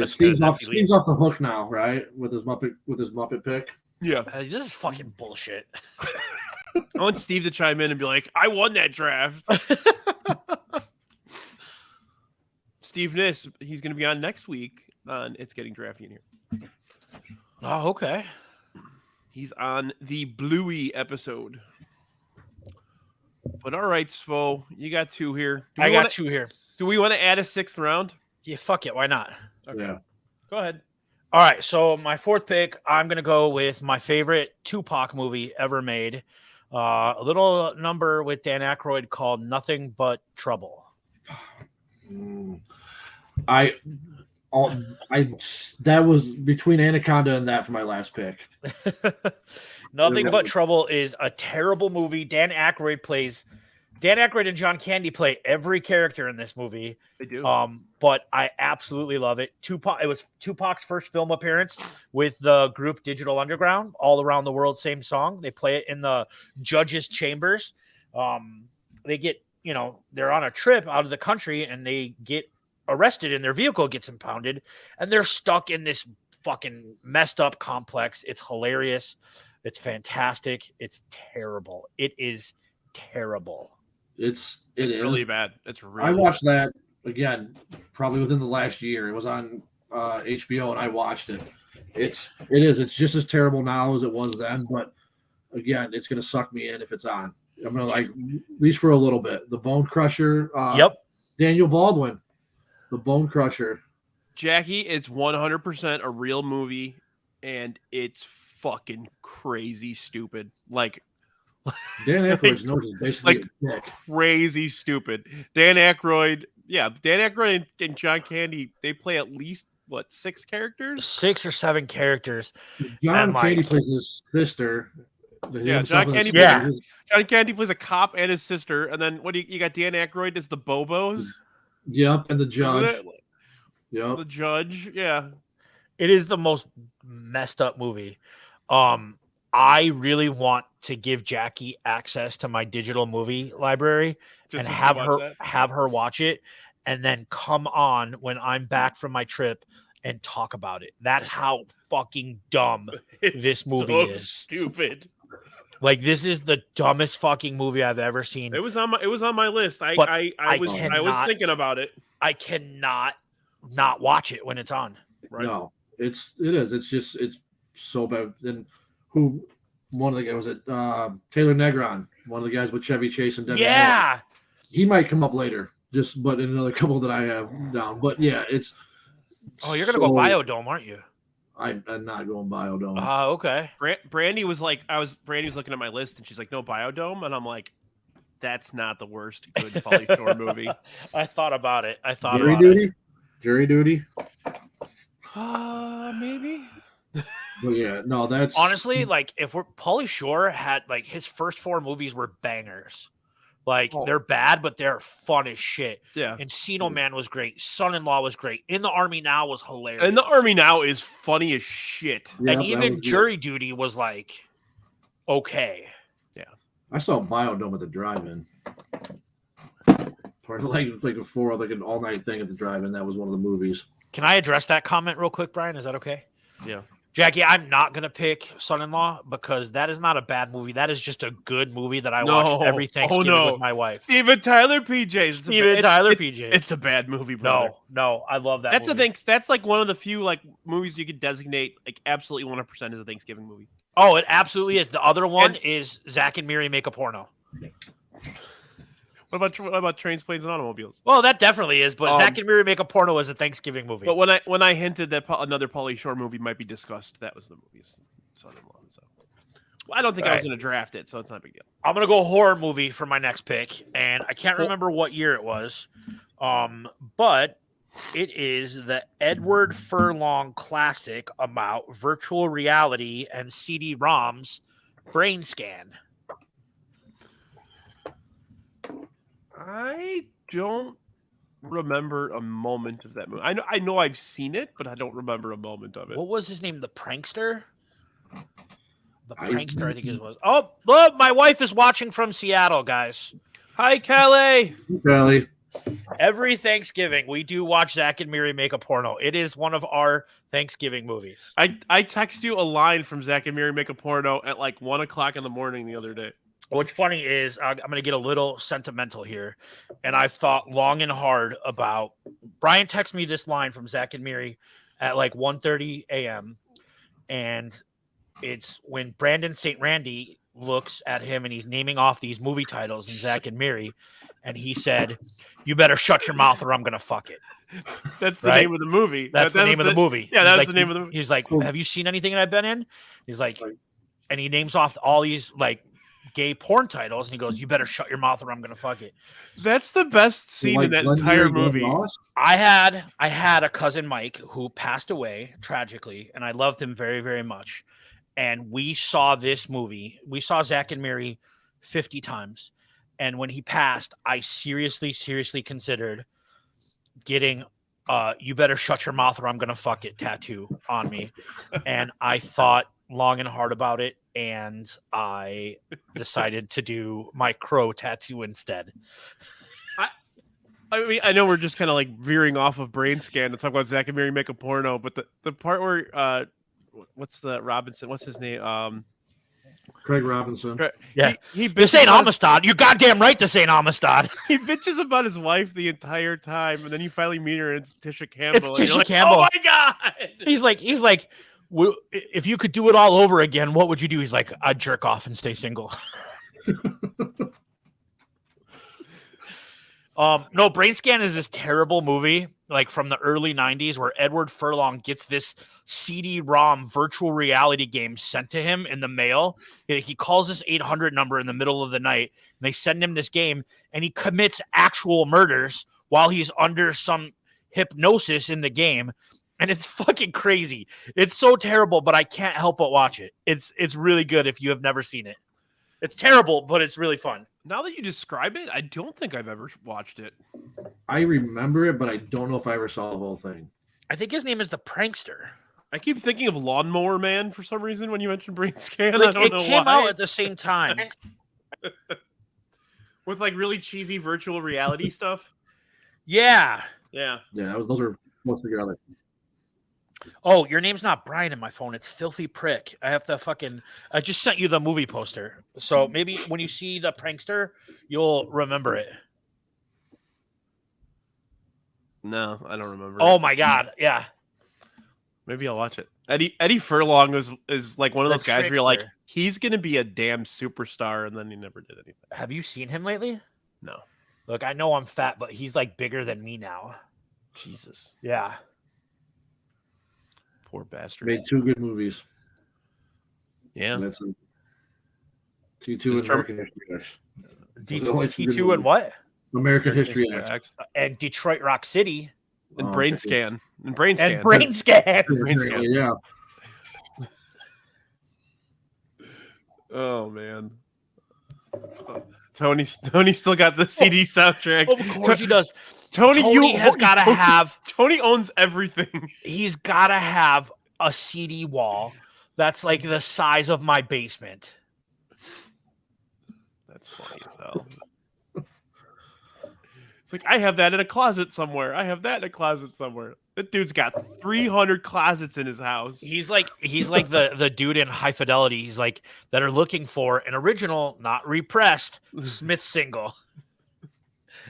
Steve's off the hook now, right? With his Muppet pick. Yeah. This is fucking bullshit. I want Steve to chime in and be like, I won that draft. Steve Niss, he's going to be on next week on It's Getting Drafty in Here. Oh, okay. He's on the Bluey episode. But all right, Svo, you got two here. I got two here. Do we want to add a sixth round? Yeah, fuck it. Why not? Okay. Yeah. Go ahead. All right, so my fourth pick, I'm going to go with my favorite Tupac movie ever made. A little number with Dan Aykroyd called Nothing But Trouble. That was between Anaconda and that for my last pick. Nothing But Trouble is a terrible movie. Dan Aykroyd and John Candy play every character in this movie. They do. But I absolutely love it. It was Tupac's first film appearance with the group Digital Underground. All around the world, same song. They play it in the judges' chambers. They get, they're on a trip out of the country and they get arrested and their vehicle gets impounded and they're stuck in this fucking messed up complex. It's hilarious. It's fantastic. It's terrible. It is terrible. It is really bad. It's really I watched that again, probably within the last year. It was on HBO, and I watched it. It's just as terrible now as it was then, but again, it's gonna suck me in if it's on. I'm gonna like at least for a little bit. The Bone Crusher. Yep. Daniel Baldwin, The Bone Crusher. Jackie, it's 100% a real movie, and it's fucking crazy stupid. Like Dan Aykroyd's nose is basically like a dick. crazy stupid. Dan Aykroyd and John Candy, they play at least what 6 characters? 6 or 7 characters. John And, Candy like- plays his sister. Yeah, Himself John and Candy. his Yeah. sister. John Candy plays a cop and his sister, and then what do you got? Dan Aykroyd as the Bobos. Yep, and the Isn't judge. it? Yep. The judge. Yeah. It is the most messed up movie. I really want to give Jackie access to my digital movie library Just and so you have watch her that. have her watch it and then come on when I'm back from my trip and talk about it. That's how fucking dumb. It's This movie so is. stupid. Like, this is the dumbest fucking movie I've ever seen. It was on my list. I But I I was cannot- thinking about it. I cannot not watch it when it's on. Right. No, it is. It's so bad. And one of the guys was it Taylor Negron, one of the guys with Chevy Chase and Devin Moore. Yeah. He might come up later, but in another couple that I have down. But yeah, it's. Oh, you're gonna go Biodome, aren't you? I'm not going Biodome. Okay. Brandy was looking at my list and she's like, no, Biodome. And I'm like, that's not the worst good Pauly Shore movie. I thought about it. Jury duty. Jury duty. Maybe. But yeah, no, that's Honestly, like if Pauly Shore had like his first 4 movies were bangers. Like they're bad, but they're fun as shit. Yeah. Encino Man was great. Son-in-Law was great. In the Army Now was hilarious. And the Army Now is funny as shit. Yeah, and that even was good. Jury Duty was like okay. I saw Biodome at the drive-in. Part of like an all-night thing at the drive-in. That was one of the movies. Can I address that comment real quick, Brian? Is that okay? Yeah. Jackie, I'm not gonna pick Son-in-Law because that is not a bad movie. That is just a good movie that I watch every Thanksgiving with my wife. Steven Tyler PJs. Steven Tyler PJs. It's a bad movie, brother. No, I love that. That's movie. the thing. That's like one of the few like movies you could designate like absolutely 100% as a Thanksgiving movie. Oh, it absolutely is. The other one is Zach and Miri Make a Porno. What about Trains, Planes, and Automobiles? Well, that definitely is, but Zach and Miri Make a Porno is a Thanksgiving movie. But when I hinted that another Pauly Shore movie might be discussed, that was the movie's son-in-law. So I don't think I was going to draft it, so it's not a big deal. I'm gonna go horror movie for my next pick, and I can't remember what year it was, but it is the Edward Furlong classic about virtual reality and CD-ROMs, Brain Scan. I don't remember a moment of that movie. I know I've seen it, but I don't remember a moment of it. What was his name? The Prankster? The Prankster, I think it was. Oh, look, my wife is watching from Seattle, guys. Hi, Kelly. Kelly. Every Thanksgiving, we do watch Zach and Miri Make a Porno. It is one of our Thanksgiving movies. I text you a line from Zach and Miri Make a Porno at like 1:00 in the morning the other day. What's funny is I'm going to get a little sentimental here, and I've thought long and hard about. Brian texted me this line from Zach and Miri at like 1:30 a.m., and it's when Brandon St. Randy looks at him and he's naming off these movie titles in Zach and Miri, and he said, "You better shut your mouth or I'm going to fuck it." That's the Right? name of the movie. That's the name of the movie. Yeah, He's that's like, the name of the movie. He's like, "Have you seen anything that I've been in?" He's like, and he names off all these like gay porn titles, and he goes, "You better shut your mouth or I'm gonna fuck it." That's the best scene in that entire movie. I had a cousin Mike who passed away tragically, and I loved him very, very much. And we saw this movie. We saw Zach and Miri 50 times. And when he passed, I seriously considered getting "You better shut your mouth or I'm gonna fuck it" tattoo on me. And I thought long and hard about it, and I decided to do my crow tattoo instead. I mean, I know we're just kind of like veering off of Brain Scan to talk about Zach and Miri Make a Porno, but the part where what's the Robinson? What's his name? Craig Robinson. Yeah. He This bitches ain't about Amistad. You're goddamn right. This ain't Amistad. he bitches about his wife the entire time, and then you finally meet her, and it's Tisha Campbell. It's and you're Tisha like, Campbell. Oh my god! He's like, if you could do it all over again, what would you do? He's like, I'd jerk off and stay single. No, Brain Scan is this terrible movie, like from the early 90s, where Edward Furlong gets this CD-ROM virtual reality game sent to him in the mail. He calls this 800 number in the middle of the night, and they send him this game, and he commits actual murders while he's under some hypnosis in the game. And it's fucking crazy. It's so terrible, but I can't help but watch it. It's really good if you have never seen it. It's terrible, but it's really fun. Now that you describe it, I don't think I've ever watched it. I remember it, but I don't know if I ever saw the whole thing. I think his name is the Prankster. I keep thinking of Lawnmower Man for some reason when you mentioned Brain Scan. Like, I don't it know came why. out at the same time. With like really cheesy virtual reality stuff. Yeah. Yeah. Yeah, those are most together. Oh, your name's not Brian in my phone. It's Filthy Prick. I have to I just sent you the movie poster. So maybe when you see the Prankster, you'll remember it. No, I don't remember. Oh my God. Yeah. Maybe I'll watch it. Eddie Furlong is like one of The those guys where you're like, trickster. he's gonna be a damn superstar, and then he never did anything. Have you seen him lately? No. Look, I know I'm fat, but he's like bigger than me now. Jesus. Yeah. Poor bastard. Made 2 good movies. Yeah. And that's T2 Is and American History X. T2 and what? American History X. X. And Detroit Rock City. And Oh, Brain okay. Scan. And Brain Scan. And Brain Scan. Brain Scan. Yeah. Oh man. Tony still got the CD soundtrack. Of course he does. Tony has got to have. Tony owns everything. He's got to have a CD wall that's like the size of my basement. That's funny as hell. It's like I have that in a closet somewhere. I have that in a closet somewhere. That dude's got 300 closets in his house. He's like the dude in High Fidelity. He's like that are looking for an original, not repressed Smith single,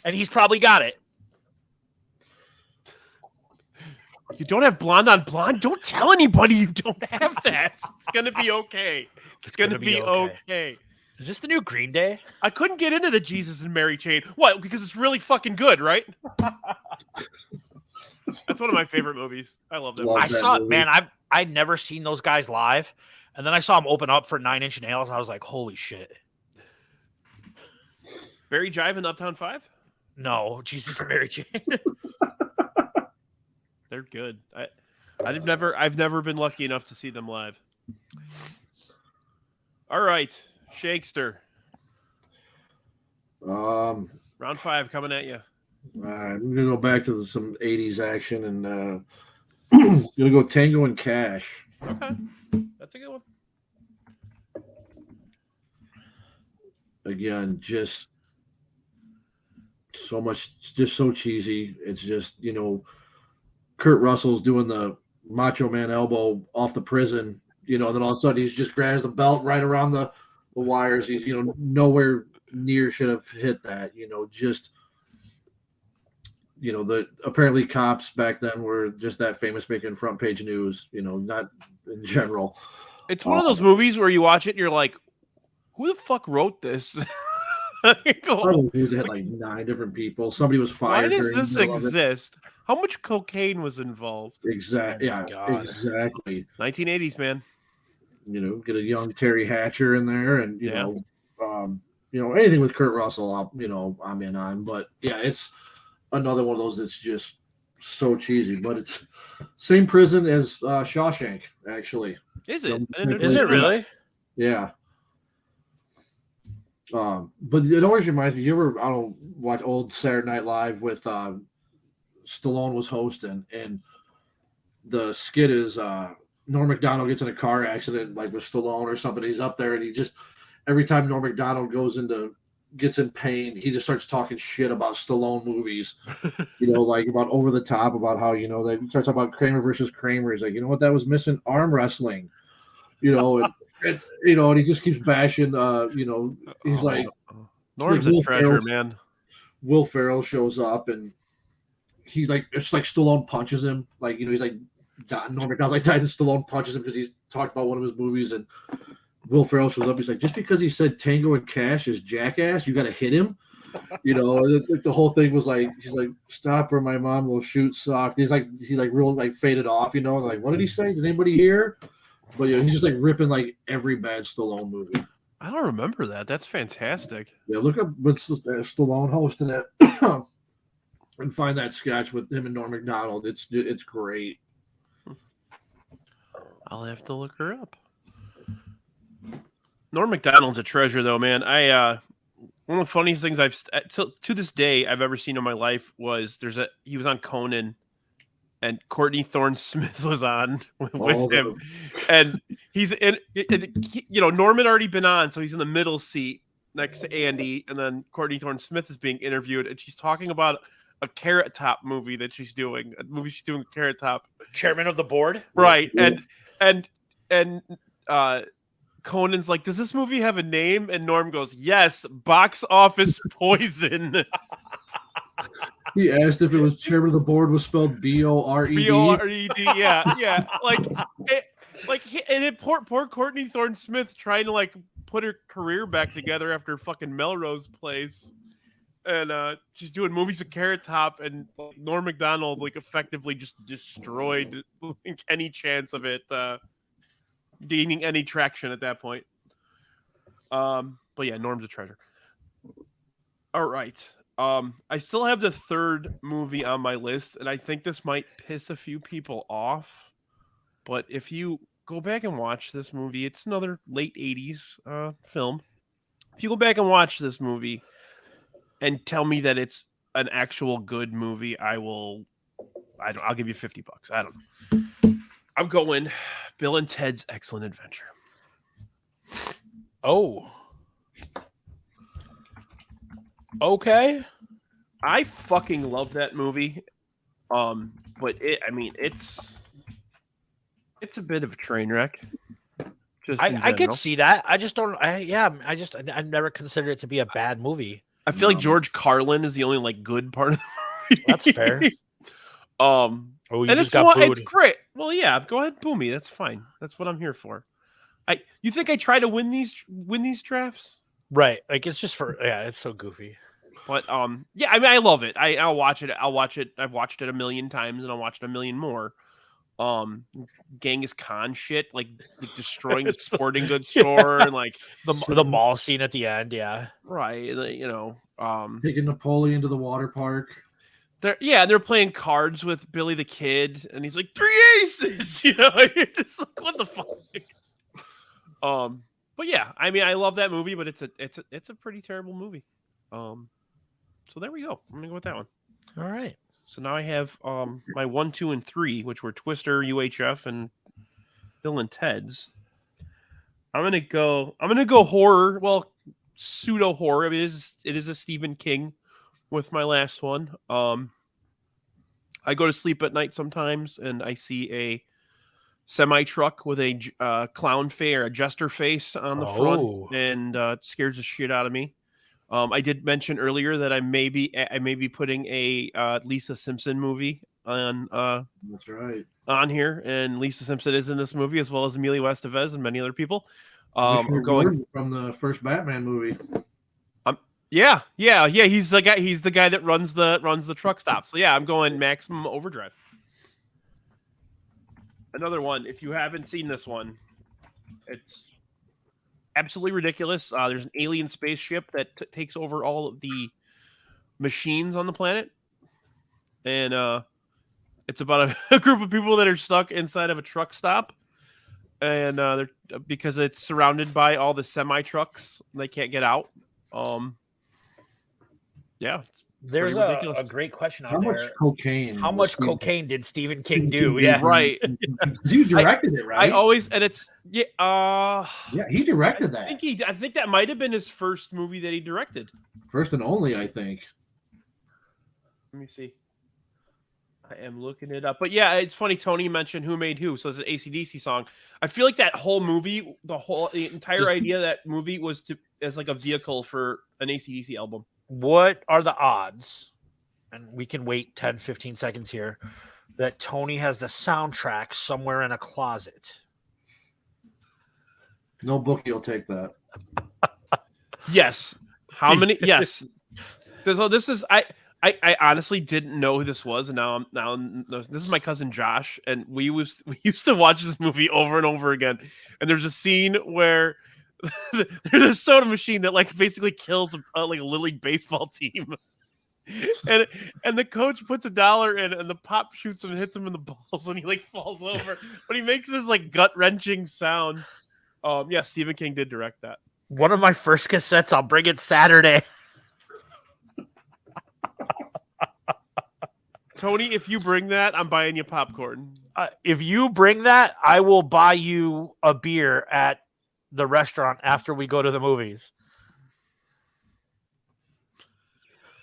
and he's probably got it. You don't have Blonde on Blonde? Don't tell anybody you don't have that. It's gonna be okay. It's gonna be okay. Is this the new Green Day? I couldn't get into the Jesus and Mary chain. What? Because it's really fucking good, right? That's one of my favorite movies. I love that. Love movie. I that saw it, movie. man. I'd never seen those guys live, and then I saw them open up for 9 Inch Nails. I was like, holy shit. Barry Jive and Uptown 5? No, Jesus and Mary Jane. They're good. I've never been lucky enough to see them live. All right, Shankster. I'm Round 5 coming at you. gonna go back to some '80s action and gonna go Tango and Cash. Okay, that's a good one. Again, just so much, just so cheesy. It's just Kurt Russell's doing the Macho Man elbow off the prison. Then all of a sudden he's just grabs the belt right around the wires. He's nowhere near should have hit that. The apparently cops back then were just that famous making front page news, not in general. It's one of those movies where you watch it and you're like, who the fuck wrote this? It had like 9 different people. Somebody was Why fired. does during this the middle of it. exist? How much cocaine was involved? Exactly. Oh my Yeah, God. exactly. 1980s, man. Get a young Terry Hatcher in there, and anything with Kurt Russell, I'm in on. But yeah, it's another one of those that's just so cheesy. But it's same prison as Shawshank, actually. Is it? Is it really? Yeah. But it always reminds me. You ever watch old Saturday Night Live with Stallone was hosting, and the skit is Norm Macdonald gets in a car accident like with Stallone or something. He's up there, and he just every time Norm Macdonald gets in pain, he just starts talking shit about Stallone movies. Like about over the top about how they start talking about Kramer versus Kramer. He's like, you know what, that was missing arm wrestling. And And, and he just keeps bashing. He's like, Norm's like a Will treasure, Ferrell's- man. Will Ferrell shows up and it's like Stallone punches him. Like, he's like, Norm Macdonald's like, Titan Stallone punches him because he's talked about one of his movies. And Will Ferrell shows up. He's like, just because he said Tango and Cash is jackass, you got to hit him. The whole thing was like, he's like, stop or my mom will shoot sock. He real like faded off, like, what did he say? Did anybody hear? But he's just like ripping like every bad Stallone movie. I don't remember that. That's fantastic. Yeah, look up what's Stallone hosting it and find that sketch with him and Norm Macdonald. It's great. I'll have to look her up. Norm Macdonald's a treasure, though, man. One of the funniest things to this day I've ever seen in my life was he was on Conan, and Courtney Thorne-Smith was on with him, and he's in. Norm had already been on, so he's in the middle seat next to Andy, and then Courtney Thorne-Smith is being interviewed, and she's talking about a Carrot Top movie that she's doing, Carrot Top. Chairman of the board, right? And Conan's like, does this movie have a name? And Norm goes, yes, Box Office Poison. He asked if it was chairman of the board was spelled Bored. Bored, yeah. Poor Courtney Thorne-Smith trying to like put her career back together after fucking Melrose Place, and she's doing movies with Carrot Top, and Norm Macdonald like effectively just destroyed any chance of it gaining any traction at that point. But yeah, Norm's a treasure. All right. I still have the third movie on my list, and I think this might piss a few people off. But if you go back and watch this movie, it's another late 80s film. If you go back and watch this movie and tell me that it's an actual good movie, I'll give you $50. I don't know. I'm going Bill and Ted's Excellent Adventure. Oh. Okay. I fucking love that movie. But it's a bit of a train wreck. I could see that. I just don't. I've never considered it to be a bad movie. I feel like George Carlin is the only like good part of the movie. That's fair. It's great. Well, yeah, go ahead, boo me. That's fine. That's what I'm here for. You think I try to win these drafts? Right. Like it's just it's so goofy. But yeah, I mean, I love it. I'll watch it. I've watched it a million times, and I'll watch it a million more. Genghis Khan shit, like destroying the sporting goods store, and like the mall scene at the end. Yeah, right. Taking Napoleon to the water park. They're playing cards with Billy the Kid, and he's like 3 aces. You're just like, what the fuck. But yeah, I mean, I love that movie, but it's a pretty terrible movie. So there we go. I'm gonna go with that one. All right. So now I have my 1, 2, and 3, which were Twister, UHF, and Bill and Ted's. I'm gonna go horror. Well, pseudo horror. I mean, it is a Stephen King with my last one. I go to sleep at night sometimes, and I see a semi truck with a clown face or a jester face on the front, and it scares the shit out of me. I did mention earlier that I may be putting a Lisa Simpson movie on. That's right. On here, and Lisa Simpson is in this movie as well as Emilio Estevez and many other people. Going from the first Batman movie. Yeah. He's the guy that runs the truck stop. So yeah, I'm going Maximum Overdrive. Another one. If you haven't seen this one, it's absolutely ridiculous. There's an alien spaceship that takes over all of the machines on the planet, and it's about a group of people that are stuck inside of a truck stop, and they're because it's surrounded by all the semi trucks. They can't get out. Yeah, there's a great question out there. How much cocaine did Stephen King do? Yeah, right. You directed it, right? He directed that. I think that might have been his first movie that he directed. First and only, I think. Let me see. I am looking it up. But yeah, it's funny. Tony mentioned Who Made Who. So it's an AC/DC song. I feel like that whole movie, the entire idea of that movie was as like a vehicle for an AC/DC album. What are the odds? And we can wait 10, 15 seconds here that Tony has the soundtrack somewhere in a closet. No bookie will take that. Yes. How many? Yes. This is I honestly didn't know who this was, and now this is my cousin Josh, and we used to watch this movie over and over again. And there's a scene where there's a soda machine that like basically kills like a little league baseball team, and the coach puts $1 in, and the pop shoots him and hits him in the balls, and he like falls over, but he makes this like gut wrenching sound. Yeah, Stephen King did direct that. One of my first cassettes. I'll bring it Saturday. Tony, if you bring that, I'm buying you popcorn. If you bring that, I will buy you a beer at the restaurant after we go to the movies.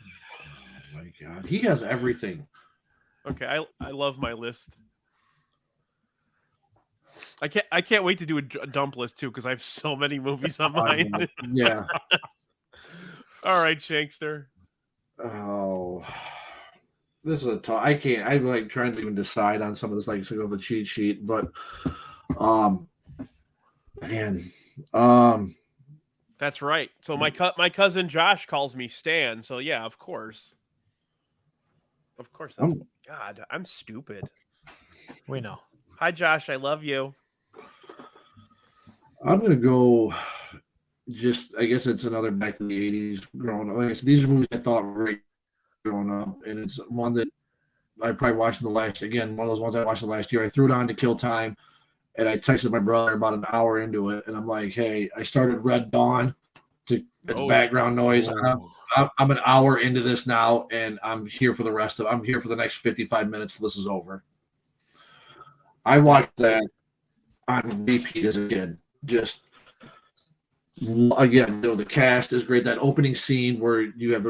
Oh my God, he has everything. Okay, I love my list. I can't wait to do a dump list too because I have so many movies on mine. Yeah. All right, Shankster. Oh. This is a tough. I can't. I'm like trying to even decide on some of this, like of a cheat sheet. But, man, that's right. So my cousin Josh calls me Stan. So yeah, of course. That's God. I'm stupid. We know. Hi, Josh. I love you. I'm gonna go. Just, I guess it's another back to the '80s growing up. Like I said, these are movies I thought were great growing up, and it's one that I probably watched one of those ones I watched the last year. I threw it on to kill time, and I texted my brother about an hour into it, and I'm like, hey, I started Red Dawn as background noise. I'm an hour into this now, and I'm here for the next 55 minutes till this is over. I watched that on repeat as a kid. Just again, the cast is great. That opening scene where you have,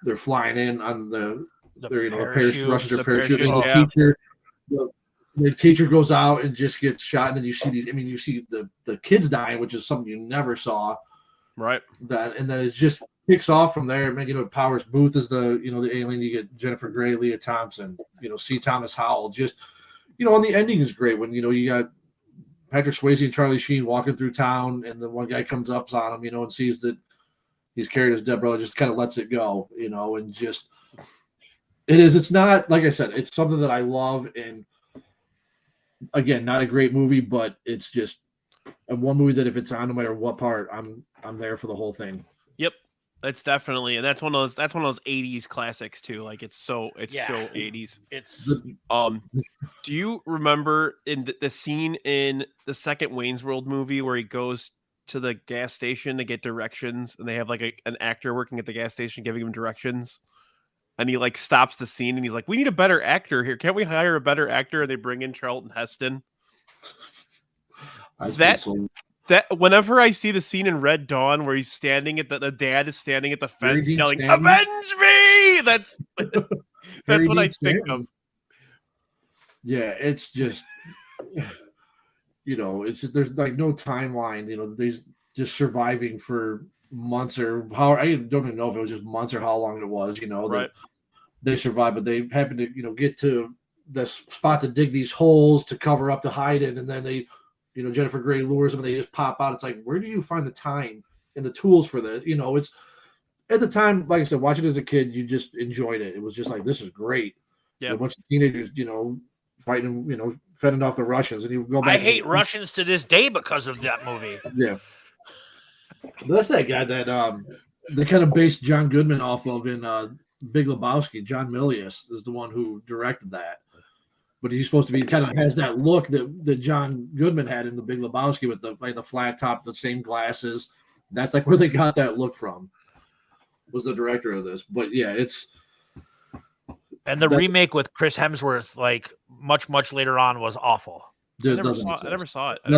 they're flying in on the parachute, rushing their parachute, and the teacher goes out and just gets shot, and then you see you see the kids dying, which is something you never saw, right? And then it just kicks off from there. Powers Booth is the alien. You get Jennifer Grey, Leah Thompson, C. Thomas Howell. Just and the ending is great when you got Patrick Swayze and Charlie Sheen walking through town, and the one guy comes up on him, and sees that he's carried his dead brother, just kind of lets it go, and just it's not, like I said, it's something that I love, and again, not a great movie, but it's just one movie that if it's on, no matter what part, I'm there for the whole thing. Yep. It's definitely, and that's one of those 80s classics too. Like it's so 80s. It's do you remember in the scene in the second Wayne's World movie where he goes to the gas station to get directions, and they have like an actor working at the gas station giving him directions, and he like stops the scene and he's like, "We need a better actor here. Can't we hire a better actor?" And they bring in Charlton Heston. That whenever I see the scene in Red Dawn where he's standing at the dad is standing at the fence yelling, "Avenge me!" That's what I think of. Yeah, it's just there's like no timeline. There's just surviving for months or how, I don't even know if it was just months or how long it was. Right. They survived, but they happen to get to this spot to dig these holes to cover up to hide it, and then they. Jennifer Grey lures them and they just pop out. It's like, where do you find the time and the tools for this? It's at the time, like I said, watching it as a kid, you just enjoyed it. It was just like, this is great. Yeah. A bunch of teenagers, fighting, fending off the Russians. And you go back. I hate Russians to this day because of that movie. Yeah. That's that guy that they kind of based John Goodman off of in Big Lebowski. John Milius is the one who directed that. But he's supposed to be kind of has that look that John Goodman had in the Big Lebowski with the flat top, the same glasses. That's like where they got that look from. Was the director of this? But yeah, and the remake with Chris Hemsworth, like much later on, was awful. I never saw it. I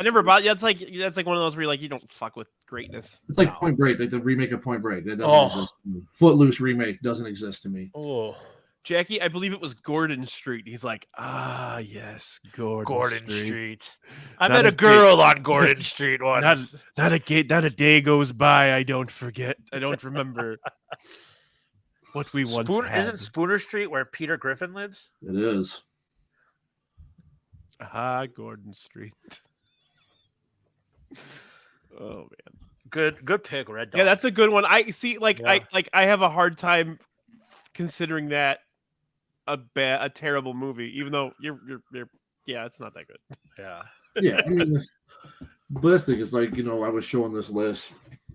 never bought. Yeah, that's like one of those where you don't fuck with greatness. It's like Point Break, like the remake of Point Break. That doesn't exist to me. Footloose remake doesn't exist to me. Oh. Jackie, I believe it was Gordon Street. He's like, yes, Gordon Street. I Not met a a girl on Gordon Street once. Not a day goes by I don't forget. I don't remember what we once had. Isn't Spooner Street where Peter Griffin lives? It is. Gordon Street. Oh man. Good pick, Red Dog. Yeah, that's a good one. I see. Yeah. I have a hard time considering that a terrible movie, even though you're yeah, it's not that good. Yeah. Yeah, I mean, but the thing is, like, I was showing this list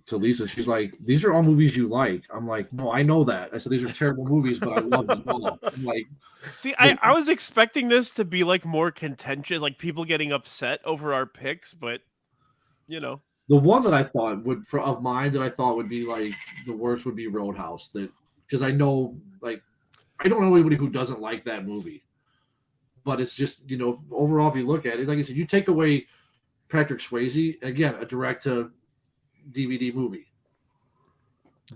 to Lisa. She's like, "These are all movies you like." I'm like, "No, I know that." I said, "These are terrible movies, but I love them all." I'm like, see, I was expecting this to be like more contentious, like people getting upset over our picks, but the one that I thought of mine that I thought would be like the worst would be Roadhouse. That because I know, like, I don't know anybody who doesn't like that movie, but it's just overall, if you look at it, like I said, you take away Patrick Swayze, again, a direct to DVD movie.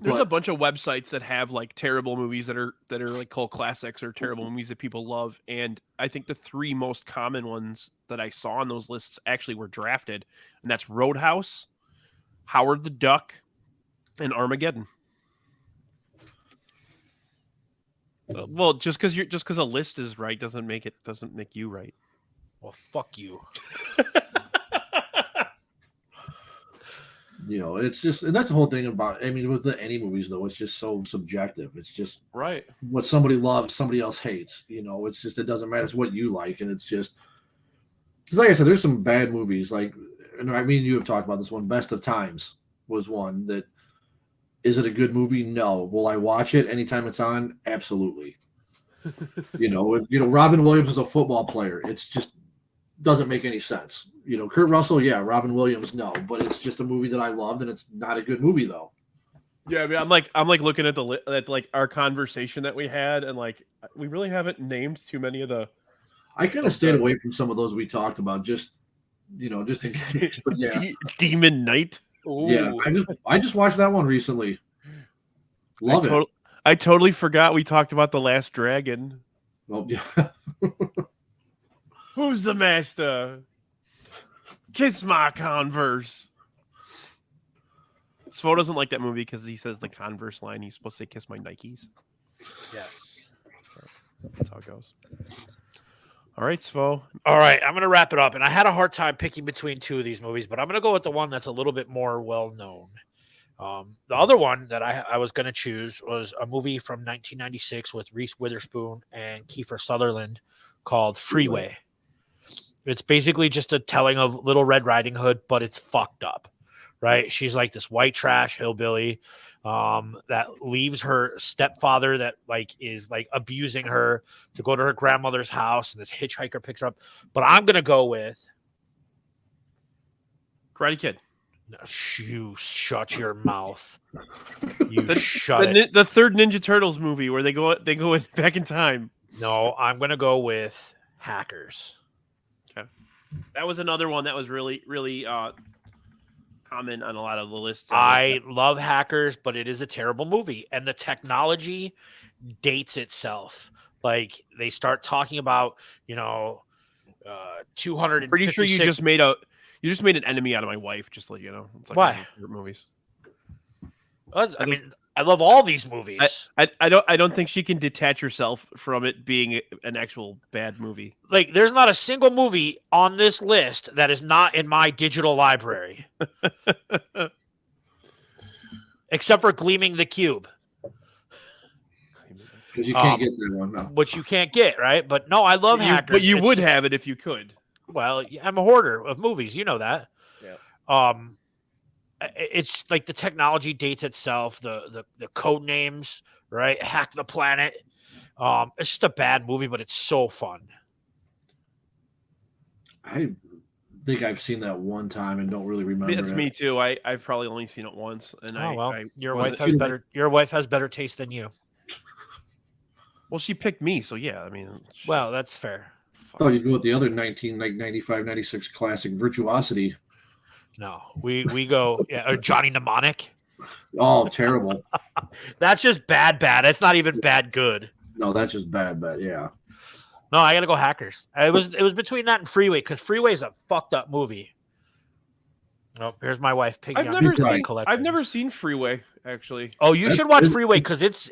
There's a bunch of websites that have like terrible movies that are like cult classics or terrible movies that people love, and I think the three most common ones that I saw on those lists actually were drafted, and that's Roadhouse, Howard the Duck, and Armageddon. Well, just because a list is right doesn't make you right. Well, fuck you. It's just, and that's the whole thing about. I mean, with any movies though, it's just so subjective. It's just right. What somebody loves, somebody else hates. It's just, it doesn't matter. It's what you like, and it's just. Because like I said, there's some bad movies. Like, and I mean, you have talked about this one. Best of Times was one that. Is it a good movie? No. Will I watch it anytime it's on? Absolutely. Robin Williams is a football player. It's just doesn't make any sense. Kurt Russell, yeah. Robin Williams, no. But it's just a movie that I loved, and it's not a good movie though. Yeah, I mean, I'm like looking at at like our conversation that we had, and like we really haven't named too many of the. I kind of stayed away from some of those we talked about, just just in case. But yeah, Demon Knight. Ooh. Yeah, I just watched that one recently. Love it. I totally forgot we talked about The Last Dragon. Well, yeah. Who's the master? Kiss my Converse. Svo doesn't like that movie because he says the Converse line. He's supposed to say "Kiss my Nikes." Yes. That's how it goes. All right, Svo. All right, I'm going to wrap it up. And I had a hard time picking between two of these movies, but I'm going to go with the one that's a little bit more well-known. The other one that I was going to choose was a movie from 1996 with Reese Witherspoon and Kiefer Sutherland called Freeway. It's basically just a telling of Little Red Riding Hood, but it's fucked up, right? She's like this white trash hillbilly that leaves her stepfather that like is like abusing her to go to her grandmother's house, and this hitchhiker picks her up. But I'm gonna go with Karate Kid. No, you shut your mouth. You shut it. The third Ninja Turtles movie where they go back in time. No, I'm gonna go with Hackers. Okay, that was another one that was really common on a lot of the lists. I love Hackers, but it is a terrible movie, and the technology dates itself. Like they start talking about 200. Pretty sure you just made an enemy out of my wife. Just to let you know, it's like why? One of my favorite movies. I mean, I love all these movies. I don't think she can detach herself from it being an actual bad movie. Like, there's not a single movie on this list that is not in my digital library, except for Gleaming the Cube. Because you can't get that one, no. Which you can't get, right? But no, I love Hackers. But you would have it if you could. Well, I'm a hoarder of movies. You know that. Yeah. It's like the technology dates itself, the code names, right? Hack the Planet. It's just a bad movie, but it's so fun. I think I've seen that one time and don't really remember. It's me too. I've probably only seen it once, and your wife has better. Your wife has better taste than you. Well, she picked me, so yeah. I mean, well, that's fair. I thought you'd go with the other 95, 96 classic, Virtuosity. No, we go or Johnny Mnemonic. Oh, terrible. That's just bad. It's not even bad good. No, that's just bad. Yeah. No, I gotta go Hackers. It was between that and Freeway because Freeway is a fucked up movie. Oh, here's my wife picking on I've never seen Freeway actually. Oh, you should watch Freeway because it's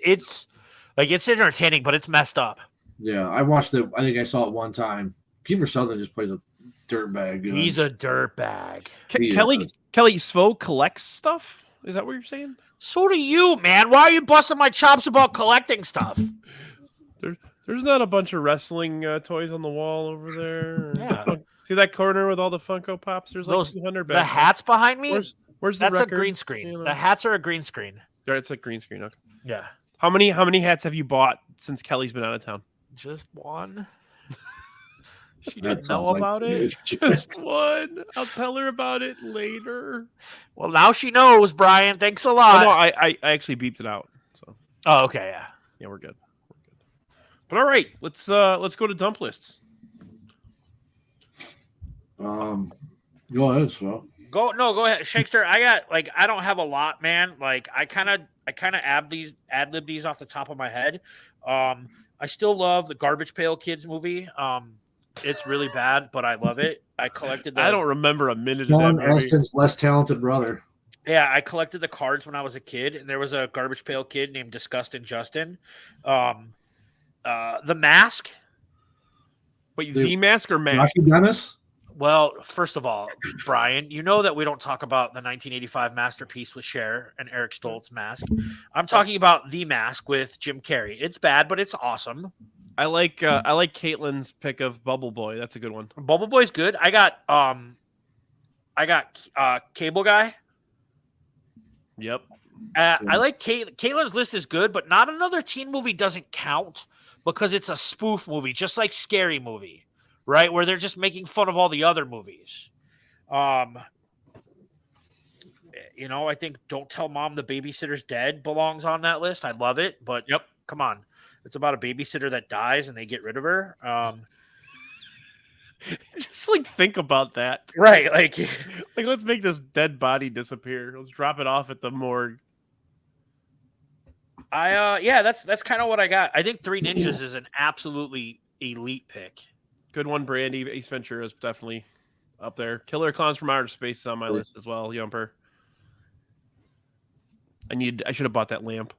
entertaining, but it's messed up. Yeah, I watched it. I think I saw it one time. Kiefer Sutherland just plays a dirtbag. He's a dirtbag. Kelly Svo collects stuff. Is that what you're saying? So do you, man. Why are you busting my chops about collecting stuff? There's not a bunch of wrestling toys on the wall over there. Yeah. See that corner with all the Funko Pops? There's like 200 back the hats behind me? Where's the That's records? a green screen. You know? The hats are a green screen. It's a green screen. Okay. Yeah. How many hats have you bought since Kelly's been out of town? Just one. She That didn't know sounds about like- it. Just one. I'll tell her about it later. Well, now she knows, Brian. Thanks a Oh, lot. no, I actually beeped it out. So Oh, okay, yeah. yeah, we're good. But all right, let's go to dump lists. Go ahead, Svo. Go ahead, Shankster. I don't have a lot, man. Like I kind of ad lib these off the top of my head. I still love the Garbage Pail Kids movie. It's really bad, but I love it. I collected. I don't remember a minute of John that movie. Aston's less talented brother. Yeah, I collected the cards when I was a kid, and there was a Garbage Pail Kid named Disgustin' Justin. The Mask. Wait, the Mask or Mask? Rocky Dennis? Well, first of all, Brian, you know that we don't talk about the 1985 masterpiece with Cher and Eric Stoltz Mask. I'm talking about The Mask with Jim Carrey. It's bad, but it's awesome. I like Caitlin's pick of Bubble Boy. That's a good one. Bubble Boy's good. I got Cable Guy. Yep. I like Caitlin's list is good, but Not Another Teen Movie doesn't count because it's a spoof movie, just like Scary Movie, right? Where they're just making fun of all the other movies. I think Don't Tell Mom the Babysitter's Dead belongs on that list. I love it, but Yep. Come on. It's about a babysitter that dies and they get rid of her. Just like think about that. Right. Like let's make this dead body disappear. Let's drop it off at the morgue. That's kind of what I got. I think Three Ninjas is an absolutely elite pick. Good one, Brandy. Ace Ventura is definitely up there. Killer Clowns from Outer Space is on my list as well. Yumper. I should have bought that lamp.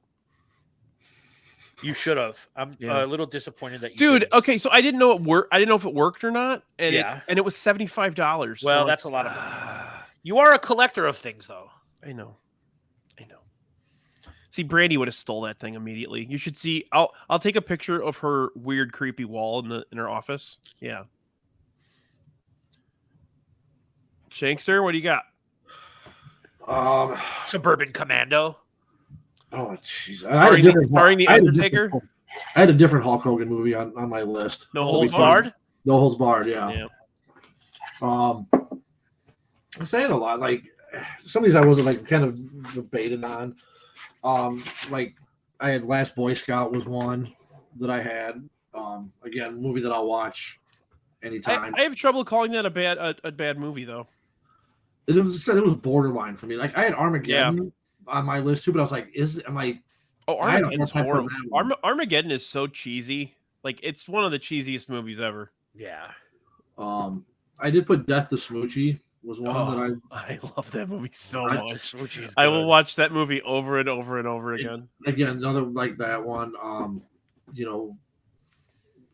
You should have. I'm a little disappointed that you Dude, didn't. okay, so I didn't know it worked. I didn't know if it worked or not, and it was $75. Well, that's a lot of money. You are a collector of things, though. I know. See, Brandy would have stole that thing immediately. You should see. I'll take a picture of her weird, creepy wall in her office. Yeah. Shankster, what do you got? Suburban Commando. Oh, jeez. Starring the Undertaker? I had a different Hulk Hogan movie on my list. No Holds Barred? No Holds Barred, yeah. I'm saying a lot. Like, some of these I wasn't, like, kind of debated on. Like, I had Last Boy Scout was one that I had. Again, movie that I'll watch anytime. I have trouble calling that a bad movie, though. It was borderline for me. Like, I had Armageddon on my list too, but I was like, Armageddon's horrible. Armageddon is so cheesy. Like, it's one of the cheesiest movies ever. Yeah. I did put Death to Smoochie was one that I love that movie so much. Smoochie's I will watch that movie over and over and over again. Again, another like that one.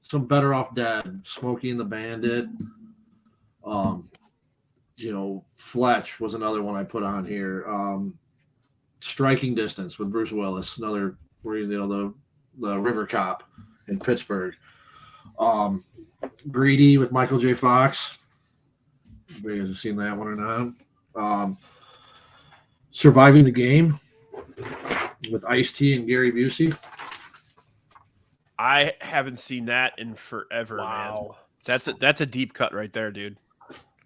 Some Better Off Dead, Smokey and the Bandit. Fletch was another one I put on here. Striking Distance with Bruce Willis, another where the river cop in Pittsburgh. Greedy with Michael J. Fox. You guys have seen that one or not? Surviving the Game with Ice-T and Gary Busey. I haven't seen that in forever, man. That's a deep cut right there, dude.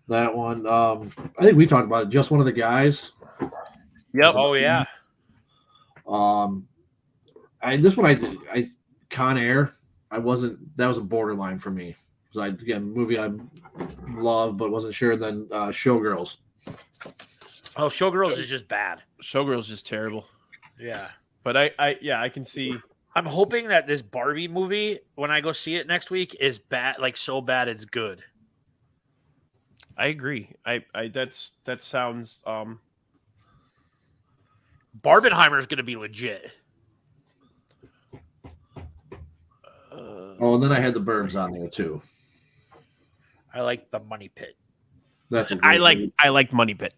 That one. I think we talked about it. Just One of the Guys. Yep. Oh yeah. This one I did. Con Air. That was a borderline for me. Movie I love but wasn't sure. And then Showgirls. Oh, Showgirls is just bad. Showgirls is just terrible. Yeah. But I can see I'm hoping that this Barbie movie, when I go see it next week, is bad, like so bad it's good. I agree. That sounds Barbenheimer is going to be legit. Oh, and then I had the Burbs on there too. I like the Money Pit. That's a I great movie. like Money Pit.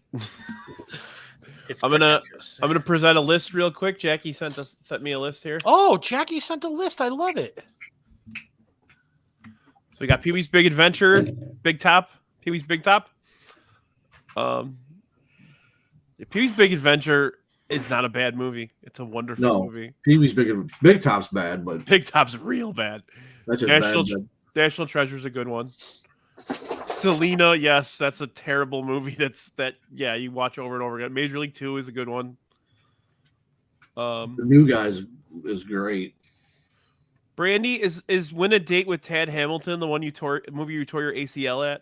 It's I'm gonna pretentious. present a list real quick. Jackie sent me a list here. Oh, Jackie sent a list. I love it. So we got Pee-wee's Big Adventure, Big Top, Pee-wee's Big Top. Pee-wee's Big Adventure is not a bad movie. It's a wonderful movie. Pee-wee's Big Top's bad, but Big Top's real bad. that's just National bad. National Treasure's a good one. Selena, yes, that's a terrible movie. You watch over and over again. Major League 2 is a good one. The New Guys is great. Brandy, is Win a Date with Tad Hamilton the one movie you tore your ACL at?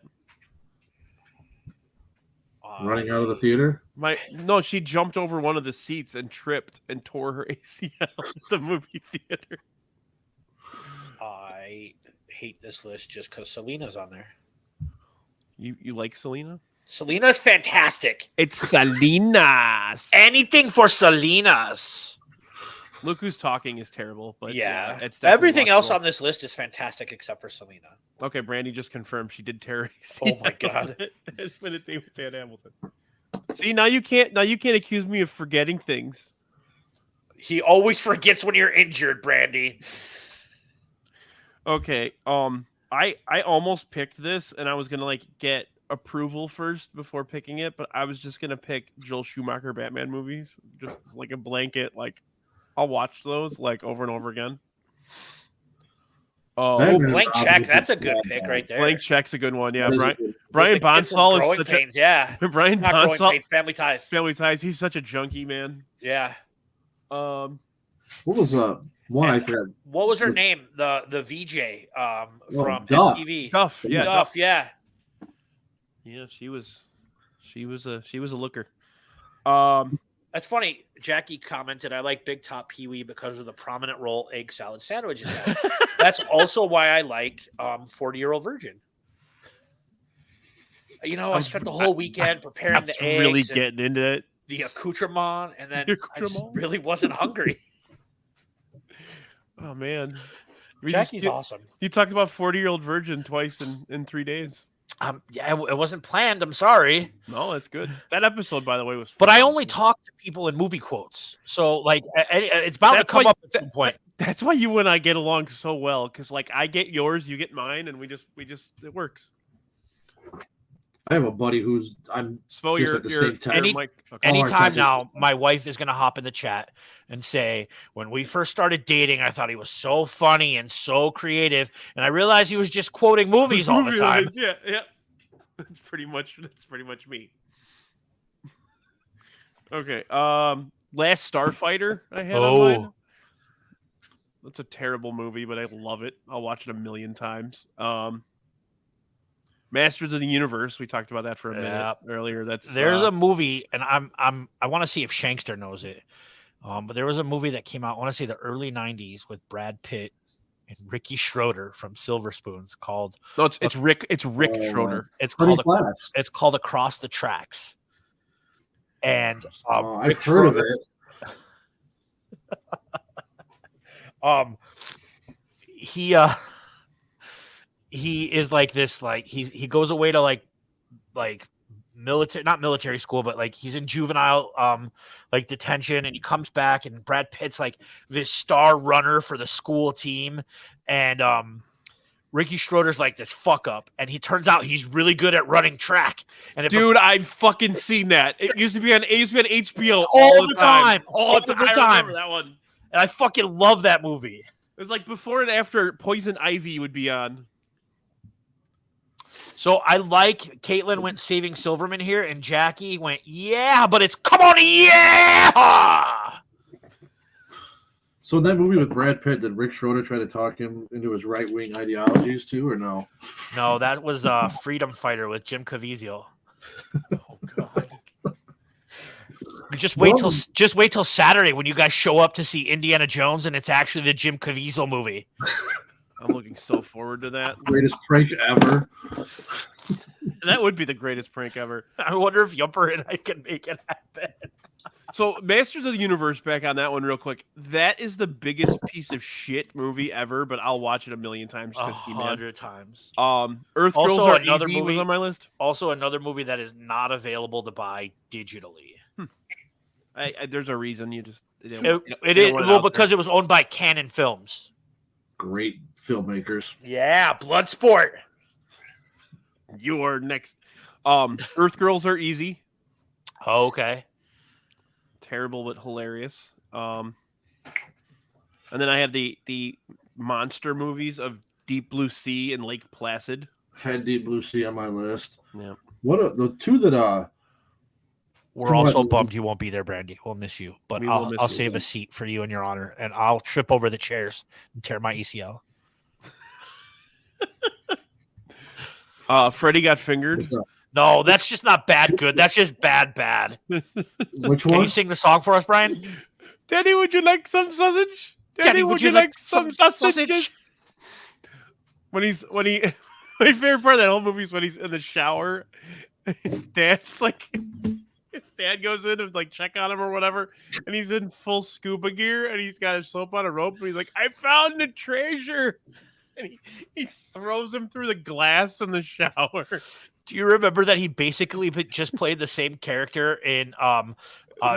Running out of the theater? No, she jumped over one of the seats and tripped and tore her ACL at the movie theater. I hate this list just because Selena's on there. You like Selena? Selena's fantastic. It's Selena's. Anything for Selena's. Look Who's Talking is terrible, but yeah it's definitely everything else watchable. on this list is fantastic except for Selena. Okay, Brandy just confirmed she did tear her Oh my god! Win a Date with Tad Hamilton. See, now you can't accuse me of forgetting things. He always forgets when you're injured, Brandy. Okay, I almost picked this, and I was gonna get approval first before picking it, but I was just gonna pick Joel Schumacher Batman movies, just as a blanket. I'll watch those over and over again. Oh, Blank Check, that's a good pick right there. Blank Check's a good one. Yeah, Brian Brian Bonsall is such pains, yeah. Brian Not growing Bonsall. pains, Family Ties. Family Ties. He's such a junkie, man. Yeah. What was one I forgot? What was her name? The VJ from Duff. MTV. Duff. Yeah, Duff. Yeah. Yeah, she was a looker. That's funny. Jackie commented, "I like Big Top Pee-wee because of the prominent role egg salad sandwiches have." That's also why I like 40-Year-Old Virgin. I spent the whole weekend preparing the eggs. Really getting into it. The accoutrement, and then I just really wasn't hungry. Oh man, Jackie's awesome. You talked about 40-Year-Old Virgin twice in 3 days. Yeah, it wasn't planned. I'm sorry. No, that's good. That episode, by the way, was fun. But I only talk to people in movie quotes, so it's bound to come up at some point. That's why you and I get along so well, because I get yours, you get mine, and we just it works. I have a buddy who's Svo, just at the same time. Anytime now, my wife is going to hop in the chat and say, when we first started dating, I thought he was so funny and so creative, and I realized he was just quoting movies all the time. Yeah. That's pretty much me. Okay. Last Starfighter I had on mine. That's a terrible movie, but I love it. I'll watch it a million times. Masters of the Universe. We talked about that for a minute earlier. There's a movie, and I want to see if Shankster knows it. But there was a movie that came out, I want to say the early 90s with Brad Pitt and Ricky Schroeder from Silver Spoons called it's Rick Schroeder. It's called Across the Tracks. And I've heard of it. He is like this, he goes away to military, not military school, but he's in juvenile detention, and he comes back, and Brad Pitt's this star runner for the school team, and Ricky Schroeder's this fuck up, and he turns out he's really good at running track. And dude, I've fucking seen that. It used to be on HBO all the time. All the time. I remember that one. And I fucking love that movie. It was before and after Poison Ivy would be on. So I Caitlin went Saving Silverman here, and Jackie went, yeah, but it's come on, yeah. So in that movie with Brad Pitt, did Rick Schroeder try to talk him into his right-wing ideologies too, or no? No, that was Freedom Fighter with Jim Caviezel. Oh God. Just wait till Saturday when you guys show up to see Indiana Jones and it's actually the Jim Caviezel movie. I'm looking so forward to that. Greatest prank ever. That would be the greatest prank ever. I wonder if Yumper and I can make it happen. So, Masters of the Universe, back on that one real quick. That is the biggest piece of shit movie ever, but I'll watch it a million times. 100 times. Earth Also, Girls Are another Easy was movie- on my list. Also, another movie that is not available to buy digitally. There's a reason you just It is because it was owned by Canon Films. Great filmmakers. Yeah, Bloodsport. You are next. Earth Girls Are Easy. Oh, okay. Terrible but hilarious. And then I have the monster movies of Deep Blue Sea and Lake Placid. Had Deep Blue Sea on my list. Yeah. The two that We're also bummed you won't be there, Brandy. We'll miss you, but I'll you. save a seat for you in your honor, and I'll trip over the chairs and tear my ACL. Freddy Got Fingered. No, that's just not bad. Good. That's just bad. Which Can one? you sing the song for us, Brian? Daddy, would you like some sausage? Daddy, would you like some sausages? When my favorite part of that whole movie is when he's in the shower. His dad goes in and like check on him or whatever, and he's in full scuba gear and he's got his soap on a rope and he's like, "I found a treasure," and he throws him through the glass in the shower. Do you remember that he basically just played the same character in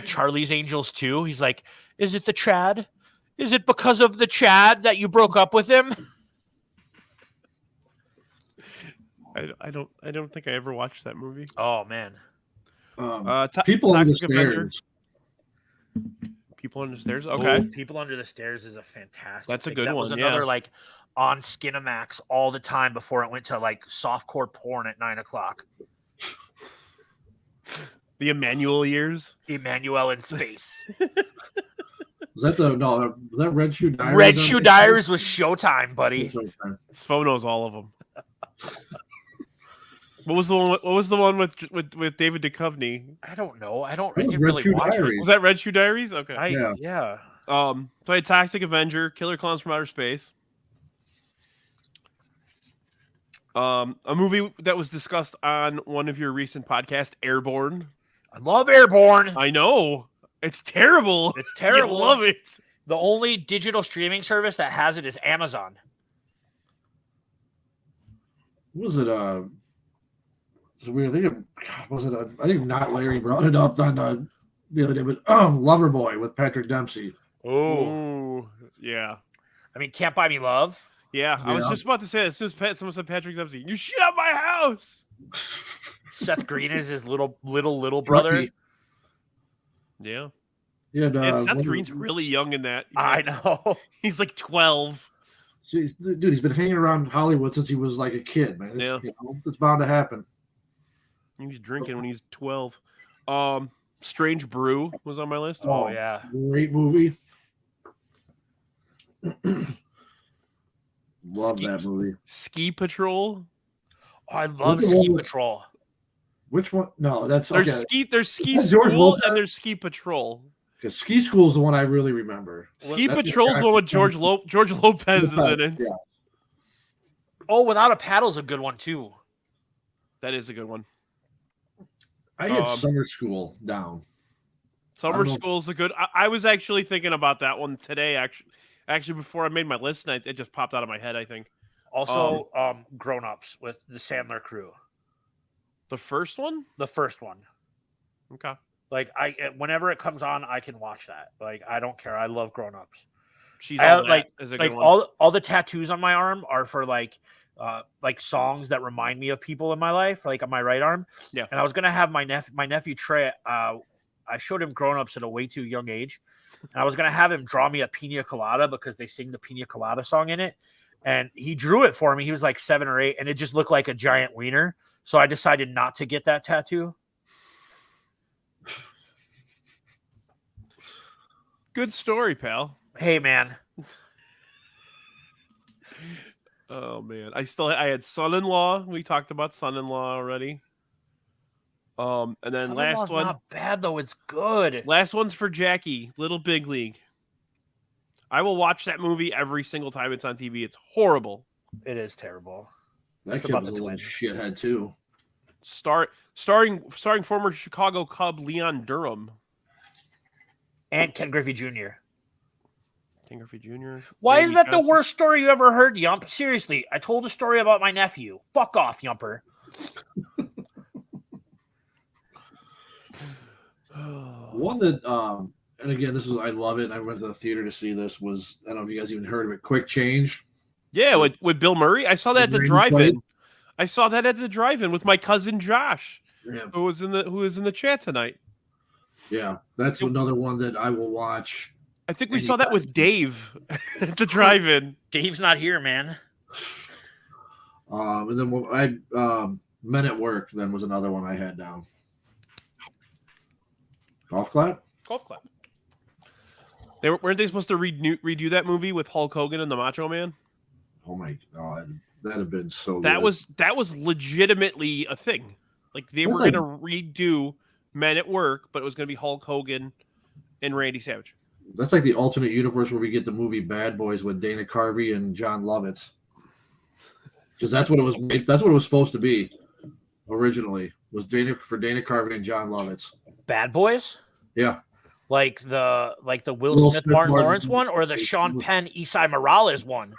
Charlie's Angels 2? He's like, "Is it the Chad? Is it because of the Chad that you broke up with him?" I don't think I ever watched that movie. Oh man. People on the Toxic Avenger. Stairs. People Under the Stairs. Okay, People Under the Stairs is a fantastic. That's a thing. good that one. Was another yeah. like on Skinamax all the time before it went to like softcore porn at 9:00. The Emmanuel years. Emmanuel in space. Was that Red Shoe Diaries? Red Shoe Diaries was Showtime, buddy. Sfo knows all of them. What was the one with David Duchovny? I don't know. I That didn't was really Red Shoe watch it. Diaries. Was that Red Shoe Diaries? Okay. Yeah. So I had Toxic Avenger, Killer Clowns from Outer Space. A movie that was discussed on one of your recent podcasts, Airborne. I love Airborne. I know. It's terrible. It's terrible. I love it. The only digital streaming service that has it is Amazon. Was it it's weird. I think not Larry brought it up on the other day, but Loverboy with Patrick Dempsey. Oh, yeah. I mean, Can't Buy Me Love. Yeah, I was just about to say that as soon as someone said Patrick Dempsey, you shit up my house. Seth Green is his little brother. Yeah. Seth Green's really young in that. I know. He's like 12. Dude, he's been hanging around Hollywood since he was like a kid, man. It's bound to happen. He was drinking when he was 12. Strange Brew was on my list. Oh yeah. Great movie. Love that movie. Ski Patrol. Oh, I love Ski Patrol. Which one? No, that's There's okay. Ski George School Lopez? and there's Ski Patrol. Because Ski School is the one I really remember. Ski Patrol's the one with George Lopez is in it. Yeah. Oh, Without a Paddle's a good one too. That is a good one. I had Summer School down. Summer School's a good. I was actually thinking about that one today. Actually, before I made my list, and it just popped out of my head. I think. Also, Grown Ups with the Sandler crew. The first one. The first one. Okay. Like whenever it comes on, I can watch that. Like I don't care. I love Grown Ups. She's all that is a good one. all the tattoos on my arm are for like songs that remind me of people in my life, like on my right arm. Yeah. And I was gonna have my nephew Trey. I showed him Grown Ups at a way too young age, and I was gonna have him draw me a pina colada because they sing the pina colada song in it. And he drew it for me. He was like 7 or 8, and it just looked like a giant wiener. So I decided not to get that tattoo. Good story, pal. Hey, man. Oh man, I had Son-in-Law. We talked about Son-in-Law already. And then Son-in-Law's last one. not bad though. It's good. Last one's for Jackie, Little Big League. I will watch that movie every single time it's on TV. It's horrible. It is terrible. That It's kid about was a the little twins. shithead too. Starring former Chicago Cub Leon Durham. And Ken Griffey Jr. Ken Griffey Jr. Why Randy is that the Johnson. worst story you ever heard, Yump? Seriously, I told a story about my nephew. Fuck off, Yumper. One that, and again, this is I love it. And I went to the theater to see this. Was I don't know if you guys even heard of it. Quick Change. Yeah, with Bill Murray. I saw that at the Randy drive-in. played? I saw that at the drive-in with my cousin Josh, Yeah, who was in the chat tonight. yeah, that's another one that I will watch. I think we saw that with Dave at the drive-in. Dave's not here, man. And then Men at Work. Then was another one I had down. Golf clap. Golf clap. Weren't they supposed to redo that movie with Hulk Hogan and the Macho Man? Oh my god, that'd have been so. That good. that was legitimately a thing. Like they That's were like- gonna redo Men at Work, but it was gonna be Hulk Hogan and Randy Savage. That's like the alternate universe where we get the movie Bad Boys with Dana Carvey and John Lovitz. Because that's what it was. That's what it was supposed to be originally. Was Dana Carvey and John Lovitz? Bad Boys? Yeah. Like the Will Will Smith, Smith, Martin Martin- Lawrence one, or the Sean Penn, Isai Morales one?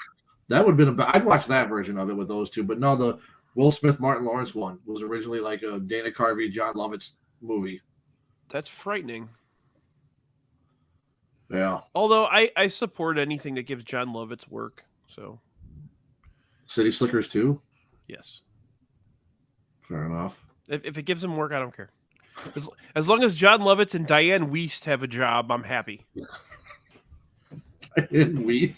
That would have been I'd watch that version of it with those two. But no, the Will Smith, Martin Lawrence one was originally like a Dana Carvey, John Lovitz movie. That's frightening. Yeah. Although I support anything that gives John Lovitz work. So City Slickers 2. yes, Fair enough. if it gives him work, I don't care. As long as John Lovitz and Diane Wiest have a job, I'm happy. And we.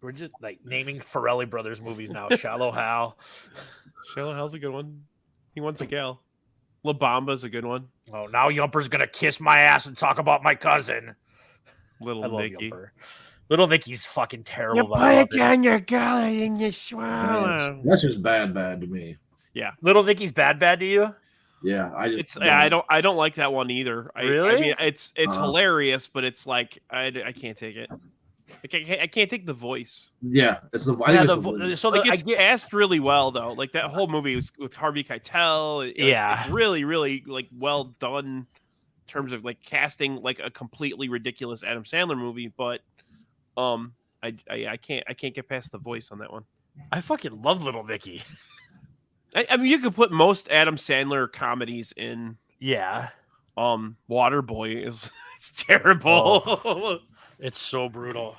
We're just like naming Farrelly Brothers movies now. Shallow Hal. Shallow Hal's a good one. He wants a gal. La Bamba's a good one. Oh, now Yumper's gonna kiss my ass and talk about my cousin. I Little love Nicky. Yumper. Little Nicky's fucking terrible. You but put I love it down your gullet and you swallow. That's just bad to me. Little Nicky's bad to you? Yeah, It's I don't like that one either. I Really? mean, it's hilarious, but it's like I can't take it. I can't take the voice. Yeah, it's the. I Yeah, think the it's vo- the so Like the, I it's get, cast really well though. Like that whole movie was with Harvey Keitel. Yeah. really, really like well done in terms of like casting like a completely ridiculous Adam Sandler movie. But I can't get past the voice on that one. I fucking love Little Nicky. I mean, you could put most Adam Sandler comedies in. Yeah, Waterboy is it's terrible. it's so brutal.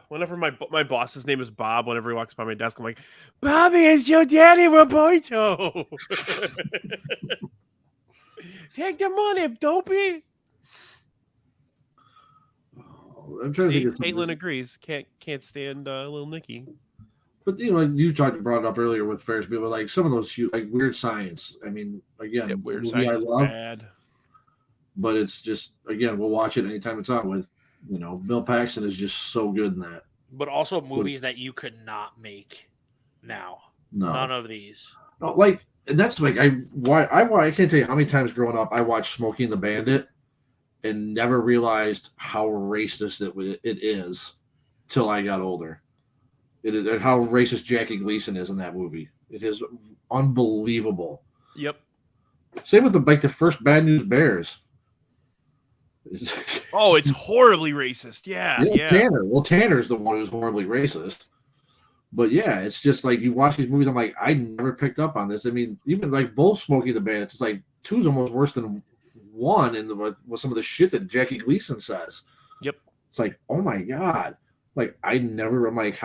Whenever my boss's name is Bob, whenever he walks by my desk, I'm like, Bobby, is your daddy Roberto? Take the money, dopey. I'm trying to See, think of something. Caitlin agrees. Can't stand Little Nicky. But you know, like you brought it up earlier with Ferris Bueller, like some of those like Weird Science. I mean, again, Yeah, Weird movie Science I is love, bad. but it's just again, we'll watch it anytime it's on with. You know, Bill Paxton is just so good in that. But also movies that you could not make now. No, None of these. no, like and that's like I can't tell you how many times growing up I watched Smokey and the Bandit and never realized how racist it is till I got older. And how racist Jackie Gleason is in that movie. It is unbelievable. Yep. Same with the first Bad News Bears. Oh, it's horribly racist. Yeah. Tanner. Well, Tanner's the one who's horribly racist. But yeah, it's just like you watch these movies. I'm like, I never picked up on this. I mean, even like both Smokey and the Bandits, it's like two's almost worse than one in with some of the shit that Jackie Gleason says. Yep. It's like, oh my god. Like I'm like,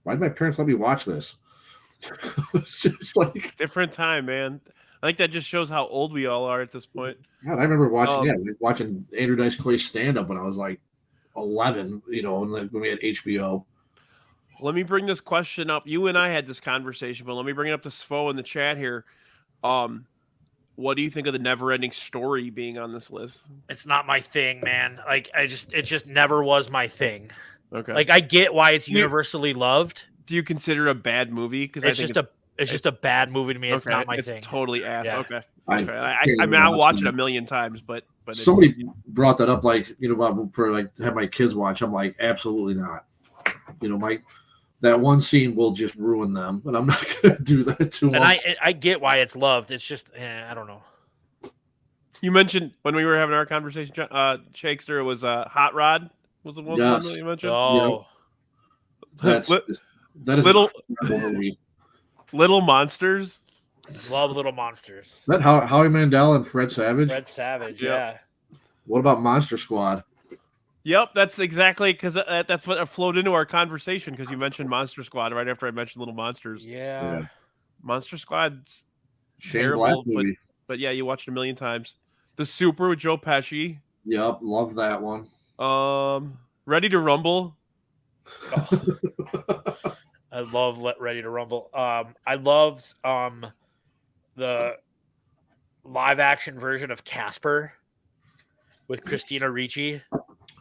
why did my parents let me watch this? It's just like Different time, man. I think that just shows how old we all are at this point. God, I remember watching Andrew Dice Clay stand up when I was like 11, you know, and like when we had HBO. Let me bring this question up. You and I had this conversation, but let me bring it up to Svo in the chat here. What do you think of the Never-Ending Story being on this list? It's not my thing, man. Like it just never was my thing. Okay. Like I get why it's universally loved. do you consider it a bad movie? Because It's It's just a bad movie to me. It's not my it's thing. totally ass. Yeah. Okay. I Okay. I can't mean, I'll watch it imagine. a million times, but it's, Somebody brought that up, like, for like to have my kids watch. I'm like, absolutely not. That one scene will just ruin them, and I'm not gonna do that to them. And I get why it's loved. It's just I don't know. You mentioned when we were having our conversation, Shankster, it was Hot Rod was the most one that you mentioned. Oh, that is Little- an incredible movie. Little Monsters. love Little Monsters. Is that Howie Mandel and Fred Savage? Fred Savage, Yep. yeah. What about Monster Squad? Yep, that's exactly because that's what flowed into our conversation because you mentioned Monster Squad right after I mentioned Little Monsters. Yeah. Monster Squad's Shane terrible, Black movie. but yeah, you watched it a million times. The Super with Joe Pesci. Yep, love that one. Ready to Rumble. I love Ready to Rumble. I loved the live action version of Casper with Christina Ricci,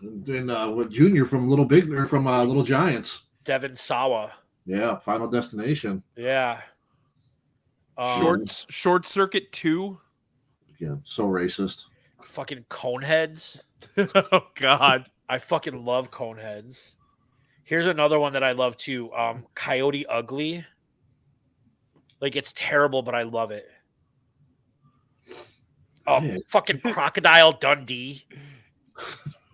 And with Junior from Little Giants. Devin Sawa. Yeah, Final Destination. Yeah. Short Circuit 2. Yeah, so racist. Fucking Coneheads. Oh God. I fucking love Coneheads. Here's another one that I love too. Coyote Ugly. Like, it's terrible, but I love it. Yeah. Fucking Crocodile Dundee.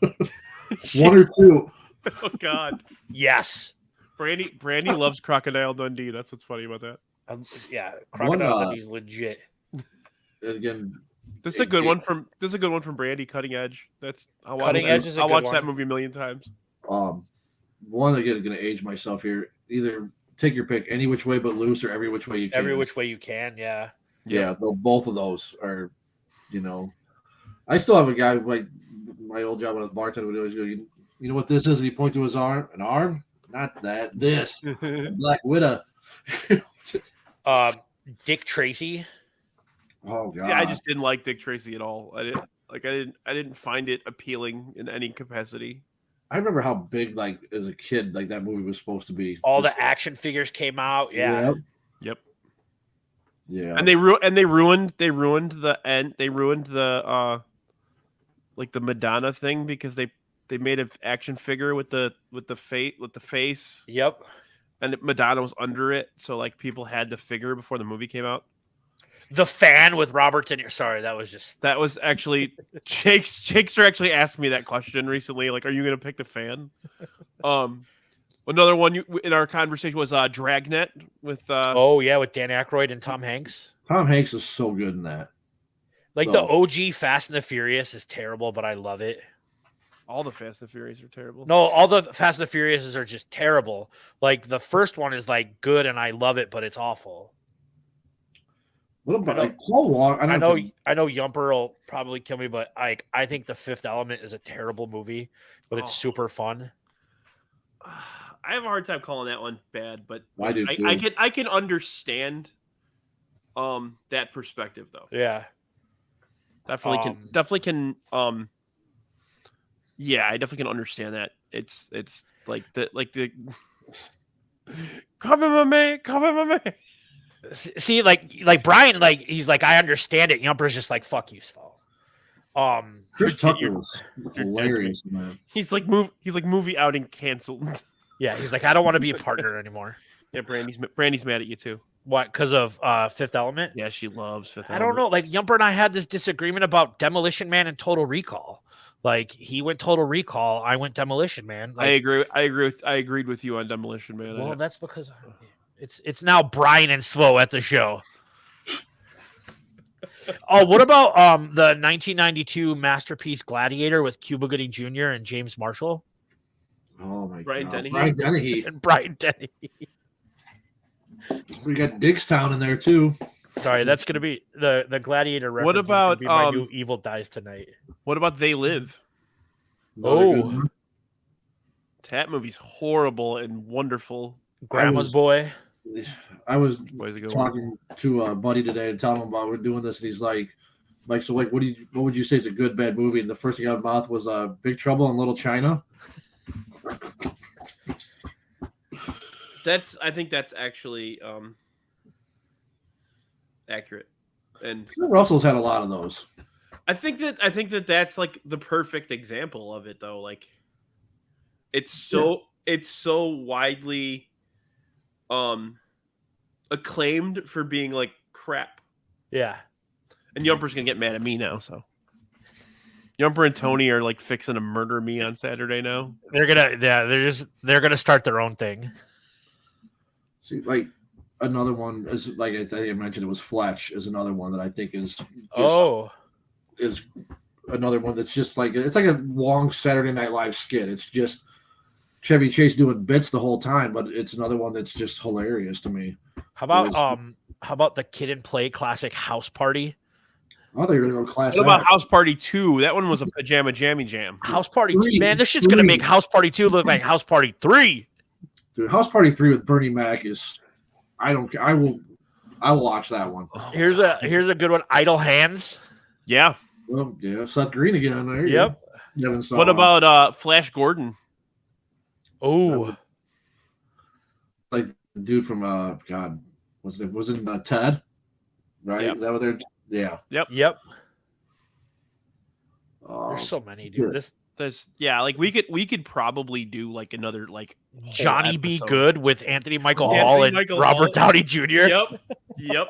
One or two. Oh God. Yes. Brandy loves Crocodile Dundee. That's what's funny about that. Yeah, Crocodile One, Dundee's legit. Again, This is a good one from Brandy. Cutting Edge. I'll watch Cutting that. Edge is a I'll good watch one. that movie a million times. one again, going to age myself here. Either take your pick, Any Which Way But Loose, or Every Which Way You Can. Every Which Way You Can. Yeah. Yeah, both of those are, I still have a guy like my old job when I was bartender would always go, you know what this is? And he point to his arm. An arm? Not that. This. Black Widow. Dick Tracy. Oh God. See, I just didn't like Dick Tracy at all. I didn't find it appealing in any capacity. I remember how big, like as a kid, like that movie was supposed to be. All the action figures came out. Yeah. Yep. Yeah. And they ruined the end. They ruined the like the Madonna thing because they made an action figure with the face. Yep. And Madonna was under it, so like people had the figure before the movie came out. The Fan with Robert De Niro. Sorry, that was actually Shankster actually asked me that question recently. Like, are you going to pick The Fan? Another one in our conversation was Dragnet with. with Dan Aykroyd and Tom Hanks. Tom Hanks is so good in that. Like the OG Fast and the Furious is terrible, but I love it. All the Fast and Furious are terrible. No, all the Fast and the Furious are just terrible. Like the first one is like good and I love it, but it's awful. What about like Paul Walker? I know Yumper will probably kill me, but I think The Fifth Element is a terrible movie, but it's super fun. I have a hard time calling that one bad, but I do too. I can understand that perspective though. Yeah. Definitely can yeah, I definitely can understand that. It's like the come on, my man. See, like Brian, like he's like, I understand it. Yumper's just like, fuck you, Svo. Chris Tucker was hilarious, man. He's like movie outing canceled. Yeah, he's like, I don't want to be a partner anymore. Yeah, Brandy's mad at you too. What? Because of Fifth Element? Yeah, she loves Fifth I Element. don't know. Like Yumper and I had this disagreement about Demolition Man and Total Recall. Like he went Total Recall, I went Demolition Man. Like, I agreed with you on Demolition Man. Well, that's because it's now Brian and Svo at the show. Oh, what about the 1992 masterpiece Gladiator with Cuba Gooding Jr. and James Marshall? Oh my Brian God. Dennehy. Brian Dennehy. And Brian Dennehy. We got Dickstown in there too. Sorry, that's gonna be the Gladiator reference. What about be my new Evil Dies Tonight? What about They Live? That movie's horrible and wonderful. Grandma's Boy. I was Boys Go talking to a buddy today and telling him about we're doing this, and he's like, so like, what would you say is a good bad movie? And the first thing out of my mouth was Big Trouble in Little China. I think that's actually accurate. And Russell's had a lot of those. I think that that's like the perfect example of it, though. Like, it's so widely acclaimed for being like crap. Yeah. And Yumper's gonna get mad at me now, so Yumper and Tony are like fixing to murder me on Saturday now. They're gonna start their own thing. See, like another one is like I think I mentioned, it was Fletch is another one that I think is another one that's just like it's like a long Saturday Night Live skit. It's just Chevy Chase doing bits the whole time, but it's another one that's just hilarious to me. How about the Kid and Play classic House Party? Oh, they're gonna go class. What about House Party 2? That one was a pajama jammy jam. House Party 2, man, this shit's gonna make House Party 2 look like House Party 3. Dude, House Party 3 with Bernie Mac is I will watch that one. Here's a good one. Idle Hands. Yeah. Well, yeah, Seth Green again. There you Yep. go. What about Flash Gordon? Oh, like the dude from God, was it Ted? Right? Yep. Is that what they're? Yeah. Yep. There's so many, dude. Like we could probably do like another like Johnny B. episode. Good with Anthony Michael Hall and Robert Downey Jr. Yep.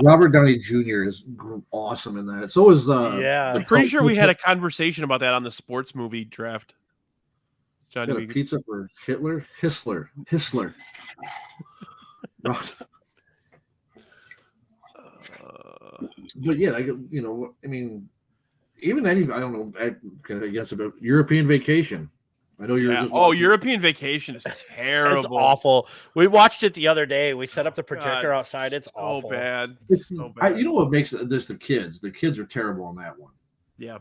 Robert Downey Jr. is awesome in that. So is I'm pretty sure we had a conversation about that on the sports movie draft. Johnny B. pizza for Hitler. But yeah, I mean, even any, I don't know, I guess about European Vacation. I know you're. European Vacation is terrible. It's awful. We watched it the other day. We set up the projector outside. It's awful. Bad. It's so bad. You know what makes this the kids? The kids are terrible on that one. Yeah.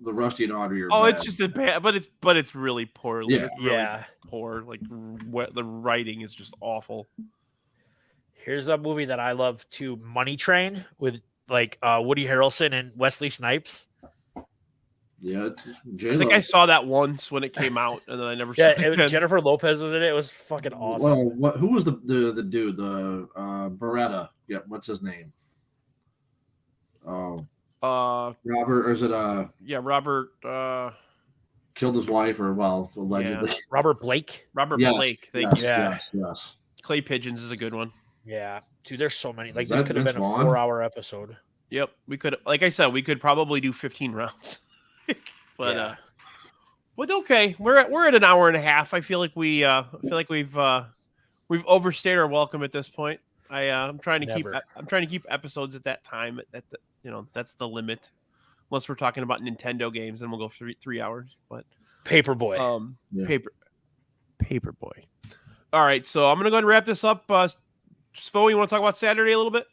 The Rusty and Audrey are. Oh, bad. it's just a bad, but it's really poor. Yeah. Really poor. Like the writing is just awful. Here's a movie that I love too, Money Train, with like Woody Harrelson and Wesley Snipes. Yeah, I think I saw that once when it came out, and then I never saw it. Jennifer Lopez was in it. It was fucking awesome. Well, who was the dude? The Beretta. Yeah, what's his name? Oh, Robert, or is it Robert killed his wife, or allegedly. Yeah. Robert Blake. Blake. Thank you. Yes. Clay Pigeons is a good one. Yeah, dude, there's so many. Like, this could have been a 4-hour episode. Yep, we could. Like I said, we could probably do 15 rounds. But okay, we're at an hour and a half. I feel like we've overstayed our welcome at this point. I'm trying to keep episodes at that time. That's the limit. Unless we're talking about Nintendo games, then we'll go 3 hours. But Paperboy. Paperboy. All right, so I'm gonna go ahead and wrap this up. Svo, you want to talk about Saturday a little bit?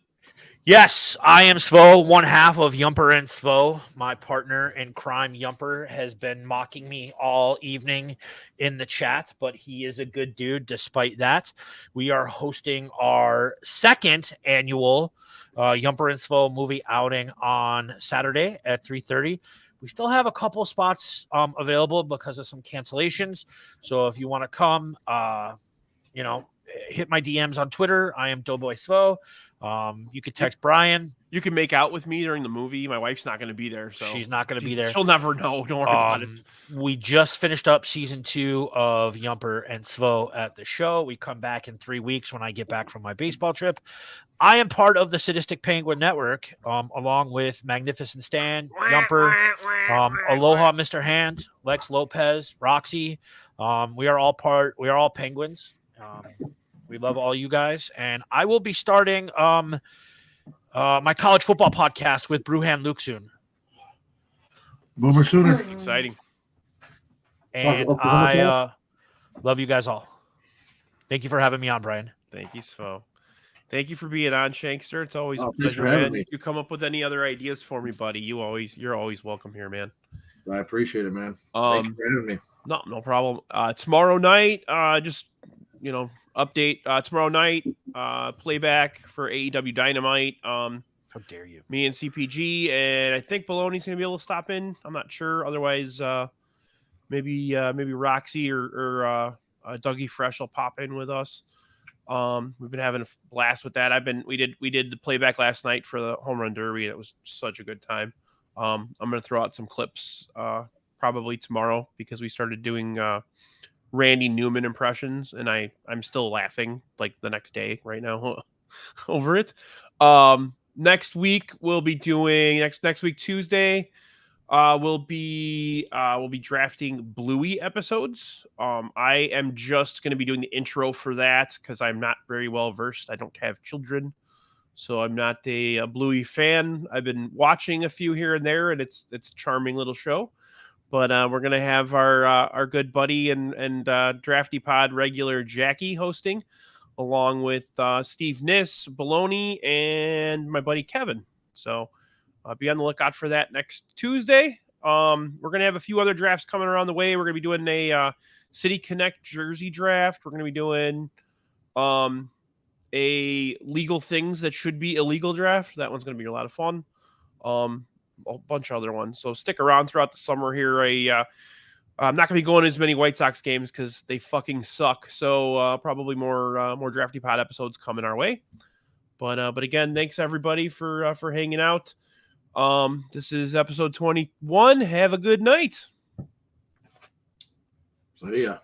Yes, I am Svo, one half of Yumper and Svo. My partner in crime, Yumper, has been mocking me all evening in the chat, but he is a good dude despite that. We are hosting our second annual Yumper and Svo movie outing on Saturday at 3:30. We still have a couple spots available because of some cancellations. So if you want to come, hit my DMs on Twitter. I am Doughboy Svo. You could text Brian. You can make out with me during the movie. My wife's not going to be there, so she's not going to be there. She'll never know. Don't worry about it. We just finished up season 2 of Yumper and Svo at the show. We come back in 3 weeks when I get back from my baseball trip. I am part of the Sadistic Penguin Network, along with Magnificent Stan, Yumper, Aloha, Mr. Hand, Lex Lopez, Roxy. We are all Penguins. We love all you guys, and I will be starting my college football podcast with Bruhan Luke soon. Boomer Sooner. Exciting. And I love you guys all. Thank you for having me on, Brian. Thank you, Svo. Thank you for being on, Shankster. It's always a pleasure, man. You come up with any other ideas for me, buddy, you're always welcome here, man. I appreciate it, man. Thank you for having me. No problem. Tomorrow night, update tomorrow night, playback for AEW Dynamite. How dare you? Me and CPG, and I think Baloney's gonna be able to stop in. I'm not sure. Otherwise, maybe Roxy or Dougie Fresh will pop in with us. We've been having a blast with that. We did the playback last night for the home run derby. That was such a good time. I'm going to throw out some clips probably tomorrow because we started doing Randy Newman impressions, and I'm still laughing like the next day right now over it. Next week we'll be doing next week Tuesday. We'll be drafting Bluey episodes. I am just going to be doing the intro for that because I'm not very well versed. I don't have children, so I'm not a Bluey fan. I've been watching a few here and there, and it's a charming little show. But we're gonna have our good buddy and Drafty Pod regular Jackie hosting, along with Steve Niss, Baloney, and my buddy Kevin. So be on the lookout for that next Tuesday. We're going to have a few other drafts coming around the way. We're going to be doing a City Connect jersey draft. We're going to be doing a legal things that should be illegal draft. That one's going to be a lot of fun. A bunch of other ones. So stick around throughout the summer here. I'm not going to be going to as many White Sox games because they fucking suck. So probably more Drafty Pod episodes coming our way. But again, thanks everybody for hanging out. This is episode 21. Have a good night. So yeah.